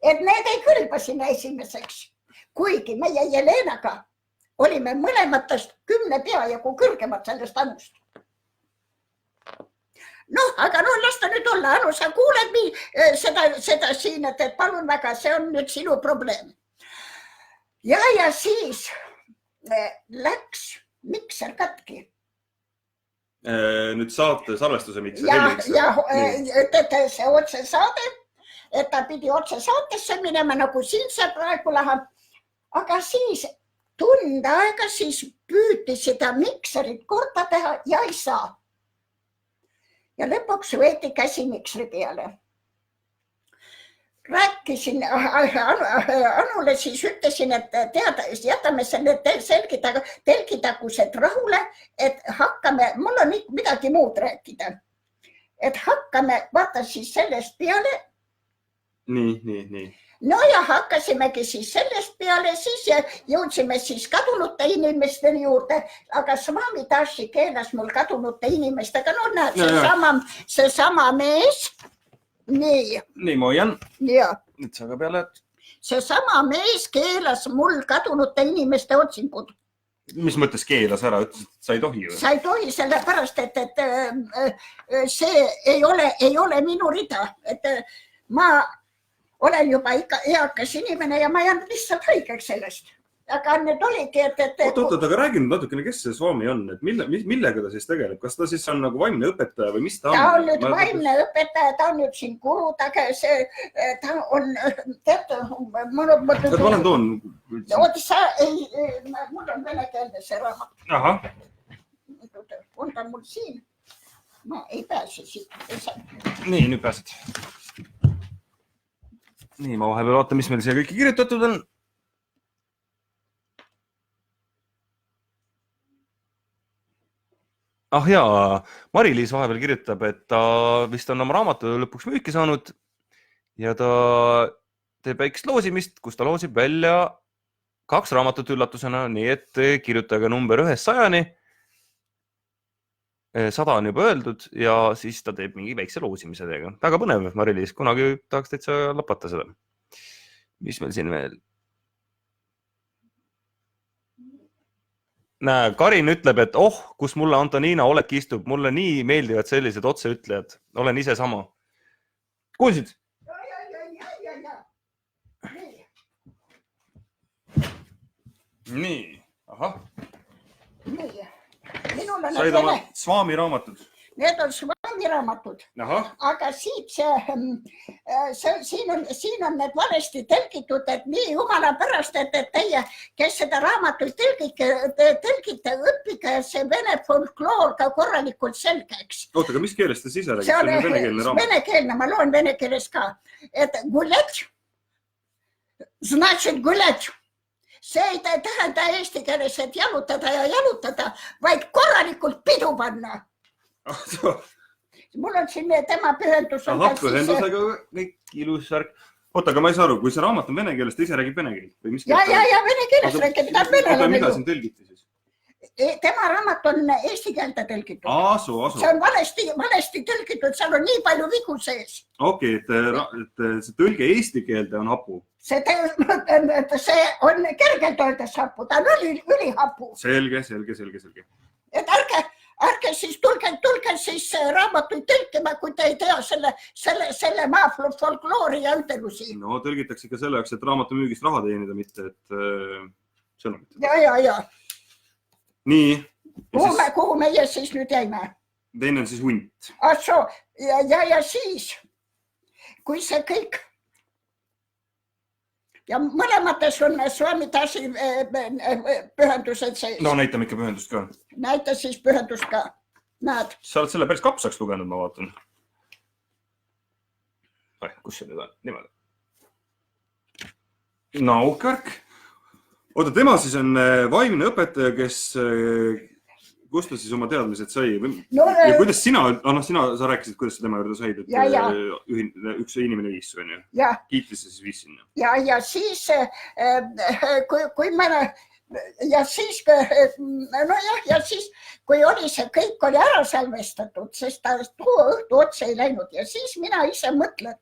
Speaker 2: Et need ei kõlba sinna esimeseks. Kuigi meie Jelenaga olime mõlematest 10 peajagu kõrgemad sellest Anust. Aga las ta nüüd olla. Anu, sa kuuled seda siin, et palun väga, see on nüüd sinu probleem. Ja siis läks mikser katki.
Speaker 1: Nüüd saate salvestuse mikser.
Speaker 2: Ja see otse saade, et ta pidi otse saatesse minema, nagu siin see praegu läheb. Aga siis tund aega siis püüti seda mikserit korda teha ja ei saa. Ja lõpuks võeti käsi miksri peale. Rääkisin Anule, siis ütlesin, et jätame selle telgitagused rahule, et hakkame, mul on midagi muud rääkida, et hakkame, vaata siis sellest peale.
Speaker 1: Nii.
Speaker 2: No ja hakkasimegi siis sellest peale, siis jõudsime siis kadunute inimesteni juurde, aga Svami Tashi keelas mul kadunute inimestega, no näed, seesama mees.
Speaker 1: Nii, ma hoian.
Speaker 2: Ja.
Speaker 1: Nüüd sa ka peale.
Speaker 2: Seesama mees keelas mul kadunute inimeste otsingud.
Speaker 1: Mis mõttes keelas ära? Ütles, et sa ei tohi?
Speaker 2: Sa ei tohi sellepärast, et see ei ole minu rida. Et ma olen juba eakas inimene ja ma jään lihtsalt haigeks sellest. Aga nüüd oligi, et...
Speaker 1: Oot, aga räägin natukene, kes see Svami on? Millega ta siis tegeleb? Kas ta siis on nagu vaimne õpetaja või mis ta on?
Speaker 2: Ta on nüüd vaimne õpetaja, ta on nüüd siin kurud, aga ta on...
Speaker 1: Ma olen toon.
Speaker 2: Oot, sa ei... Mul on venekeelne see raamat.
Speaker 1: Aha.
Speaker 2: On ta mul siin? Ma ei pääse siit.
Speaker 1: Nii, nüüd pääsed. Nii, ma vahepeal vaatan, mis meil siia kõike kirjutatud on. Jaa, Mari-Liis vahepeal kirjutab, et ta vist on oma raamatu lõpuks müüki saanud ja ta teeb väikest loosimist, kus ta loosib välja 2 raamatut üllatusena, nii et kirjutage number 100-ni. 100 on juba öeldud ja siis ta teeb mingi väikse loosimise teiega. Väga põnev, Mari-Liis, kunagi tahaks täitsa lapata seda. Mis meil siin veel? Näe, Karin ütleb, et kus mulle Antoniina oledki istub, mulle nii meeldivad sellised otseütlejad. Olen ise sama. Kuulsid? Nii, ahah.
Speaker 2: Nii, minul on...
Speaker 1: Said oma Svami raamatud?
Speaker 2: Need on Svami raamatud. Aga siit siin on need valesti tõlgitud, et nii jumala pärast, et teie, kes seda raamatuid tõlgite, õppige see vene folkloor ka korralikult selgeks.
Speaker 1: Oota, aga mis keeles te siis räägid? See on venekeelne raamat.
Speaker 2: Venekeelne, ma loen vene keeles ka. Et gulять, значит gulять. See ei tähenda eesti keeles, et jalutada, vaid korralikult pidu panna. Mul on siin tema pühendus.
Speaker 1: Pühendusega kõik ilus värk. Oota, aga ma ei saa aru, kui see raamat on vene keeles, ta ise räägib vene keeles?
Speaker 2: Ja vene keeles räägib.
Speaker 1: Mida siin tõlgiti siis?
Speaker 2: Tema raamat on eesti keelde tõlgitud.
Speaker 1: Asu.
Speaker 2: See on valesti tõlgitud, seal on nii palju vigu sees.
Speaker 1: Okei, et see tõlge eesti keelde on hapu.
Speaker 2: See on kergelt öeldes hapu, ta on ülihapu.
Speaker 1: Selge.
Speaker 2: Et ärge siis tulge siis raamatuid tõlkima, kui te ei tea selle maa folkloori ja ütelusi.
Speaker 1: No tõlgitakse ka selle jaoks, et raamatu müügist raha teenida, mitte et sõnumit.
Speaker 2: Ja.
Speaker 1: Nii.
Speaker 2: Kuhu meie siis nüüd jäime?
Speaker 1: Teine on siis hunt.
Speaker 2: Ja siis kui see kõik ja mõlemates on Swami Dasi pühendused sees.
Speaker 1: No näitame ikka pühendust ka.
Speaker 2: Näita siis pühendust ka. Näed.
Speaker 1: Sa oled selle päris kapsaks lugenud, ma vaatan. Kus see nüüd on? Niimoodi. Naukvärk. Oota, tema siis on vaimne õpetaja, kust ta siis oma teadmised sai? Ja kuidas sina sa rääkisid, kuidas sa tema juurde said, et üks inimene viis su, on ju? Kiitlis ja siis viis sinna.
Speaker 2: Ja siis, kui ma ja siis, kui oli see kõik oli ära salvestatud, sest ta õhtu otse ei läinud ja siis mina ise mõtlen,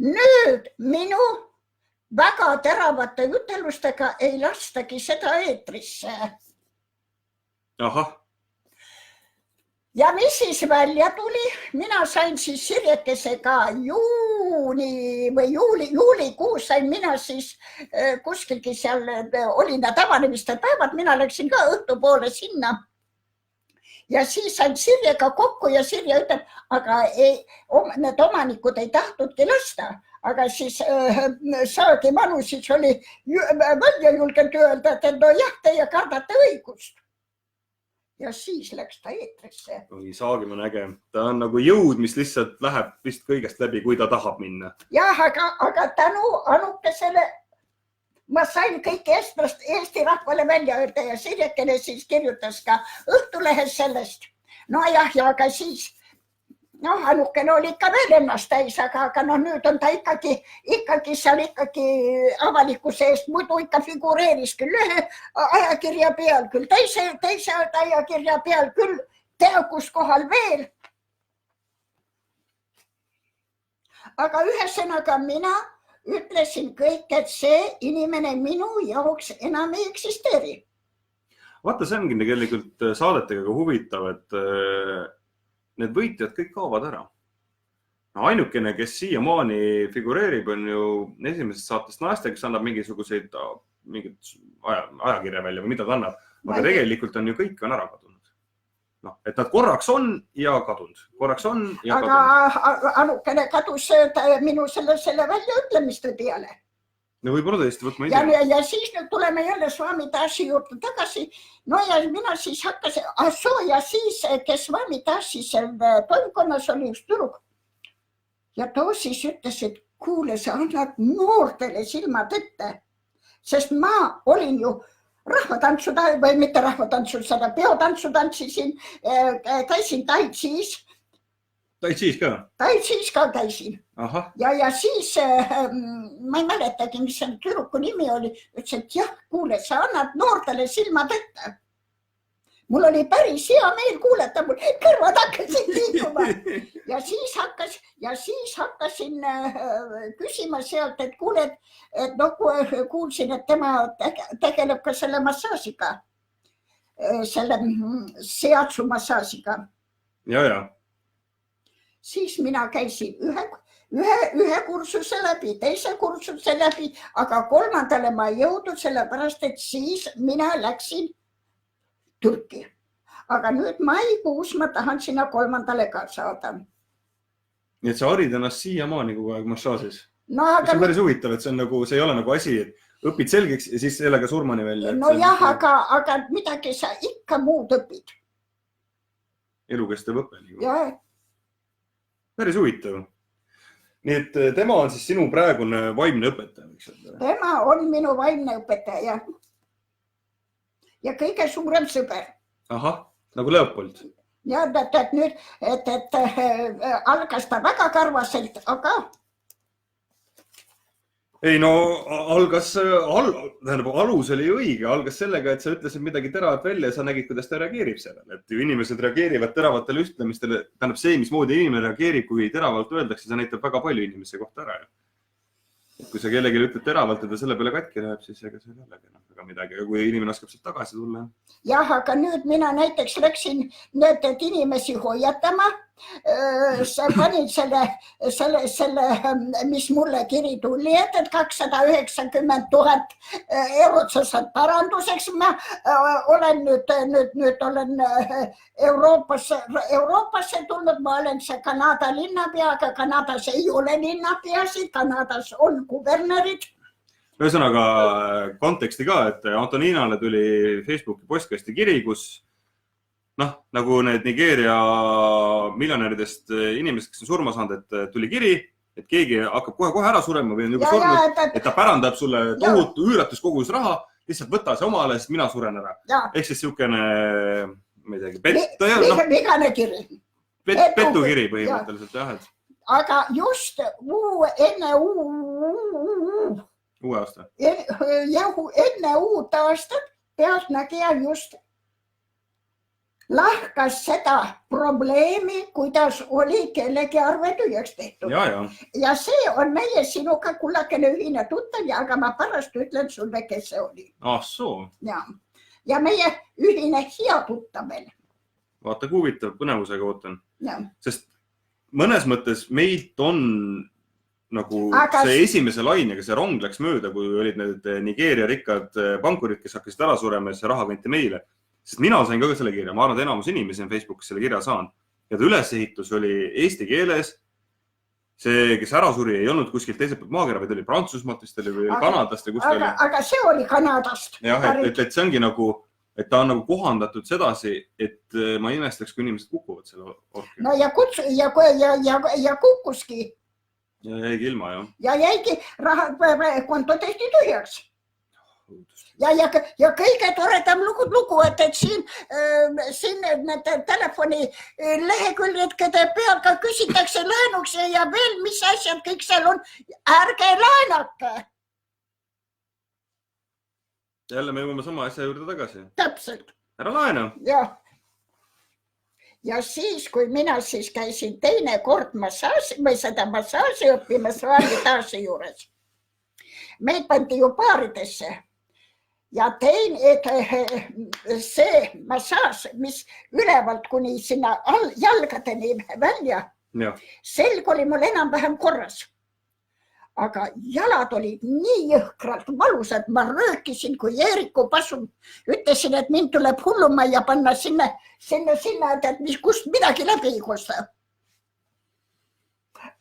Speaker 2: nüüd minu väga teravate ütelustega ei lastagi seda eetrisse.
Speaker 1: Ahah.
Speaker 2: Ja mis siis välja tuli? Mina sain siis Sirjekesega juulikuus sain mina siis kuskilgi seal oli need avanemiste päevad, mina läksin ka õhtupoole sinna. Ja siis sain Sirjega kokku ja Sirje ütleb, aga need omanikud ei tahtudki lasta. Aga siis Saagi Manu siis oli välja julgenud öelda, et no jah, teie kardate õigust. Ja siis läks ta eetrisse.
Speaker 1: Saagim on äge. Ta on nagu jõud, mis lihtsalt läheb vist kõigest läbi, kui ta tahab minna.
Speaker 2: Jah, aga tänu Anukesele ma sain kõik Eesti rahvale välja öelda ja Sirjekene siis kirjutas ka Õhtulehes sellest. No jah, ja aga siis Anukene oli ikka veel ennast täis, aga nüüd on ta ikkagi seal avalikkuse eest, muidu ikka figureeris küll ühe ajakirja peal, küll teise ajakirja peal, küll tea kus kohal veel. Aga ühesõnaga mina ütlesin kõik, et see inimene minu jaoks enam ei eksisteeri.
Speaker 1: Vaata, see ongi tegelikult saadetega huvitav, et need võitjad kõik kaovad ära. Ainukene, kes siiamaani figureerib, on ju esimesest saatest naiste, kes annab mingisuguseid ajakirja välja või mida ta annab. Aga tegelikult on ju kõik on ära kadunud. Et nad korraks on ja kadunud. Korraks on ja kadunud.
Speaker 2: Aga Anukene kadus minu selle väljaütlemiste peale.
Speaker 1: No võib-olla tõesti, võtma ei tea.
Speaker 2: Ja siis nüüd tuleme jälle Swami Dasi juurde tagasi. No ja mina siis hakkasin, ja siis, kes Swami Dasi seal toimkonnas oli üks tüdruk. Ja too siis ütles, et kuule, sa annad noortele silmad ette. Sest ma olin ju rahvatantsu, või mitte rahvatantsu, seda peotantsu tantsisin, käisin Taitsis.
Speaker 1: Taitsis ka?
Speaker 2: Taitsis ka käisin.
Speaker 1: Aha.
Speaker 2: Ja siis, ma ei mäletagi, mis see tüdruku nimi oli, ütles, et jah, kuule, sa annad noortele silmad ette. Mul oli päris hea meel kuuleta, mul kõrvad hakkasid liikuma. Ja siis hakkasin küsima sealt, et kuule, et kuulsin, et tema tegeleb ka selle massaažiga, selle seatsu massaažiga.
Speaker 1: Ja.
Speaker 2: Siis mina käisin ühe kursuse läbi, teise kursuse läbi, aga kolmandale ma ei jõudnud, sellepärast, et siis mina läksin Türki. Aga nüüd maikuus ma tahan sinna kolmandale ka saada.
Speaker 1: Nii et sa harid ennast siiamaani kogu aeg massaažis?
Speaker 2: No,
Speaker 1: see on päris huvitav, et see ei ole nagu asi, et õpid selgeks ja siis sellega surmani välja.
Speaker 2: No jah, aga midagi sa ikka muud õpid.
Speaker 1: Elukestev õpe.
Speaker 2: Jah.
Speaker 1: Päris huvitav. Nii et tema on siis sinu praegune vaimne õpetaja.
Speaker 2: Tema on minu vaimne õpetaja. Ja kõige suurem sõber.
Speaker 1: Ahah, nagu Leopold.
Speaker 2: Ja et nüüd, et algas ta väga karvaselt, aga...
Speaker 1: Ei, no alus oli õige. Algas sellega, et sa ütlesid midagi teravat välja ja sa nägid, kuidas ta reageerib sellele. Et ju inimesed reageerivad teravatele ühtlemistele. Tähendab see, mismoodi inimene reageerib, kui teravalt öeldakse, see näitab väga palju inimese kohta ära. Kui sa kellelegi ütled teravalt, et ta selle peale katki läheb, siis ega see ei ole väga midagi. Aga kui inimene oskab sealt tagasi tulla.
Speaker 2: Jah, aga nüüd mina näiteks läksin need inimesi hoiatama sa panid selle, mis mulle kiri tuli, et 290 000 eurot sa saad paranduseks. Ma olen nüüd olen Euroopasse tulnud, ma olen see Kanada linnapea, aga Kanadas ei ole linnapeasid, Kanadas on kubernerid.
Speaker 1: Ühesõnaga konteksti ka, et Antoninale tuli Facebooki postkasti kiri, kus nagu need Nigeeria miljonäridest inimesed, kes on surma saanud, et tuli kiri, et keegi hakkab kohe ära surema või on juba surnud, et ta pärandab sulle tohutu üüratus kogus raha, lihtsalt võta see omale, sest mina suren ära. Ehk siis siukene, ma ei teagi,
Speaker 2: vigane kiri.
Speaker 1: Petukiri põhimõtteliselt, jah.
Speaker 2: Aga just enne
Speaker 1: uue aasta.
Speaker 2: Enne uut aastat Pealtnägija just lahkas seda probleemi, kuidas oli kellegi arve tühjaks tehtud. Ja see on meie sinuga kullakene ühine tuttav, aga ma pärast ütlen sulle, kes see oli.
Speaker 1: Soo.
Speaker 2: Ja meie ühine hea tuttav veel.
Speaker 1: Vaata, kui huvitav, põnevusega ootan. Sest mõnes mõttes meilt on nagu see esimese lainega, see rong läks mööda, kui olid need Nigeeria rikkad pankurid, kes hakkasid ära surema ja see raha kanti meile. Sest mina sain ka selle kirja, ma arvan, et enamus inimesi on Facebookis selle kirja saanud. Ja ta ülesehitus oli eesti keeles. See, kes ära suri, ei olnud kuskilt teiselt poolt maakera, vaid oli Prantsusmaalt, vist oli või Kanadast.
Speaker 2: Aga see oli Kanadast.
Speaker 1: Jah, et see ongi nagu, et ta on nagu kohandatud sedasi, et ma imestaks, kui inimesed kukuvad selle orki.
Speaker 2: No ja kukkuski.
Speaker 1: Ja jäigi ilma, jah.
Speaker 2: Ja jäigi konto tehti tühjaks. Ja kõige toredam lugu, et siin need telefoni leheküljed, keda peal ka küsitakse laenuks ja veel mis asjad kõik seal on, ärge laenake.
Speaker 1: Jälle me jõuame sama asja juurde tagasi.
Speaker 2: Täpselt.
Speaker 1: Ära laena.
Speaker 2: Ja siis, kui mina siis käisin teine kord massaaži õppimas Vaalitaaži juures, meid pandi ju paaridesse. Ja tein, et see massaaž, mis ülevalt kuni sinna jalgadeni välja, selg oli mul enam-vähem korras. Aga jalad olid nii jõhkralt valusad, ma röökisin, kui Eeriku Pasu ütlesin, et mind tuleb hullumajja panna sinna, et kust midagi läbi ei kosta.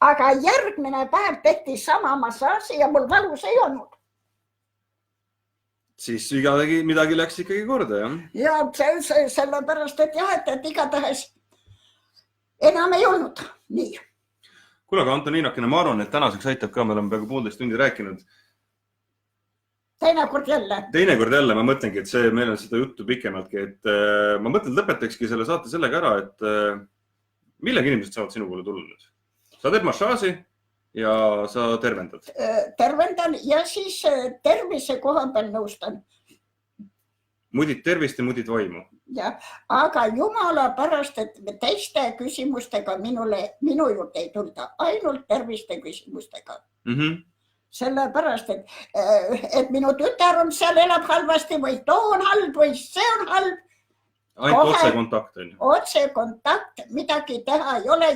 Speaker 2: Aga järgmine päev tehti sama massaaži ja mul valus ei olnud.
Speaker 1: Siis midagi läks ikkagi korda, jah?
Speaker 2: Ja sellepärast, et et igatahes enam ei olnud nii.
Speaker 1: Kuule, aga Antoninakene, ma arvan, et tänaseks aitab ka, me oleme peaaegu 1,5 tundi rääkinud.
Speaker 2: Teinekord jälle. Ma mõtlengi, et meil on seda juttu pikemaltki, et ma mõtlen, lõpetakski selle saate sellega ära, et millega inimesed saavad sinu poole tulla nüüd? Sa teed massaaži ja sa tervendad? Tervendan ja siis tervise koha peal nõustan.
Speaker 1: Mudid tervist ja mudid vaimu?
Speaker 2: Ja, aga jumala pärast, et teiste küsimustega minu juurde ei tulda, ainult terviste küsimustega. Sellepärast, et minu tütar on seal, elab halvasti või too on halb või see on halb.
Speaker 1: Ainult otsekontakt on ju?
Speaker 2: Otsekontakt, midagi teha ei ole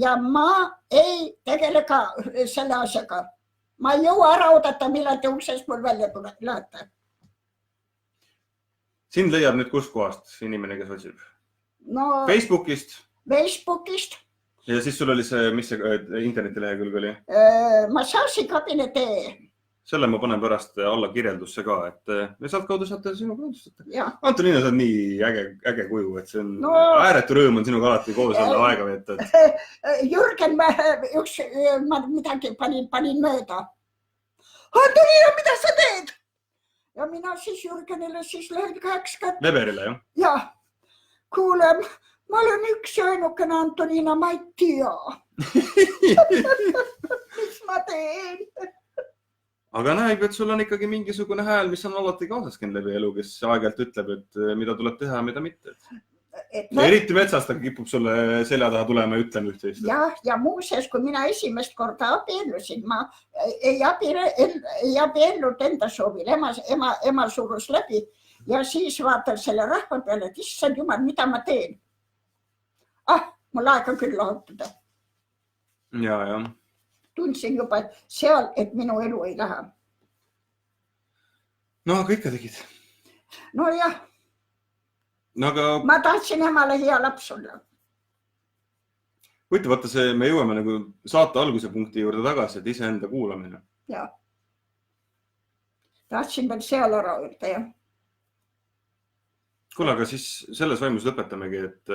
Speaker 2: ja ma ei tegele ka selle asjaga. Ma ei jõua ära oodata, millal te uksest mul välja lähete.
Speaker 1: Sind leiab nüüd kus kohast inimene, kes otsib? Facebookist?
Speaker 2: Facebookist.
Speaker 1: Ja siis sul oli see, mis see internetilehekülg oli?
Speaker 2: Massaažikabinete.
Speaker 1: Selle ma panen pärast alla kirjeldusse ka, et sealt kaudu saate sinuga üldustada. Antonina, sa on nii äge kuju, et see on ääretu rõõm on sinuga alati koos olla aega veeta.
Speaker 2: Jürgen, ma midagi panin mööda. Antonina, mida sa teed? Ja mina siis Jürgenile siis löön käeks kätte.
Speaker 1: Leberile, jah?
Speaker 2: Jah. Kuule, ma olen üks ja ainukene Antonina, ma ei tea. Mis ma teen?
Speaker 1: Aga näeb, et sul on ikkagi mingisugune hääl, mis on alati kaasasken läbi elu, kes aeg-ajalt ütleb, et mida tuleb teha ja mida mitte. Eriti metsast kipub sulle selja taha tulema ja ütlema üht-teist.
Speaker 2: Ja muuseas, kui mina esimest korda abiellusin, ma ei abielnud enda soovil, ema surus läbi ja siis vaatan selle rahva peale, et issand jumal, mida ma teen. mul aega küll lahutada.
Speaker 1: Ja.
Speaker 2: Tundsin juba seal, et minu elu ei lähe.
Speaker 1: No, aga ikka tegid.
Speaker 2: No jah.
Speaker 1: No, aga...
Speaker 2: Ma tahtsin emale hea laps olla.
Speaker 1: Võite, vaata see, me jõuame nagu saate alguse punkti juurde tagasi, et iseenda kuulamine.
Speaker 2: Ja. Tahtsin veel seal ära öelda, jah.
Speaker 1: Kuule, aga siis selles vaimus lõpetamegi, et...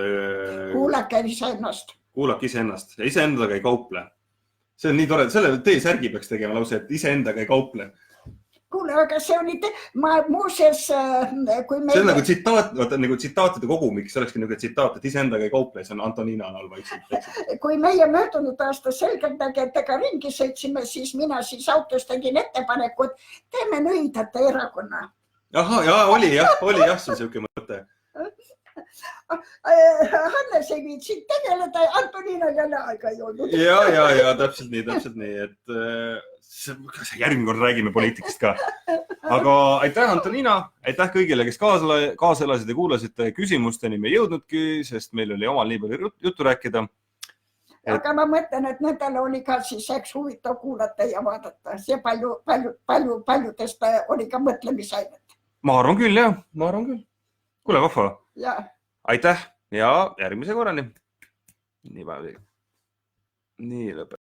Speaker 2: Kuulake iseennast.
Speaker 1: Kuulake iseennast. Ja iseendaga ei kauple. See on nii tore. Selle tee särgi peaks tegema lause, et iseendaga ei kauple.
Speaker 2: Kuule, aga see oli... Ma muuseas, kui meil...
Speaker 1: See on nagu tsitaatide kogumik. See olekski nagu tsitaat, et iseendaga ei kauple. See on Antonina all vaikselt.
Speaker 2: Kui meie möödunud aasta selgeltnägijatega ringi sõitsime, siis mina autos tegin ettepanekud, teeme nõidate erakonna.
Speaker 1: Aha, oli jah, see on siuke mõte.
Speaker 2: Hannes ei viitsid tegeleda, Antonina jälle aega ei olnud.
Speaker 1: Ja, täpselt nii, et järgmine kord räägime poliitikast ka. Aga aitäh, Antonina, aitäh kõigile, kes kaasa elasid ja kuulasite. Küsimusteni me jõudnudki, sest meil oli omal nii palju juttu rääkida.
Speaker 2: Aga ma mõtlen, et nendele oli ka siis huvitav kuulata ja vaadata. See paljudest oli ka mõtlemisainet.
Speaker 1: Ma arvan küll, jah. Kuule, vahva.
Speaker 2: Ja.
Speaker 1: Aitäh ja järgmise korrani. Nii lõpetame.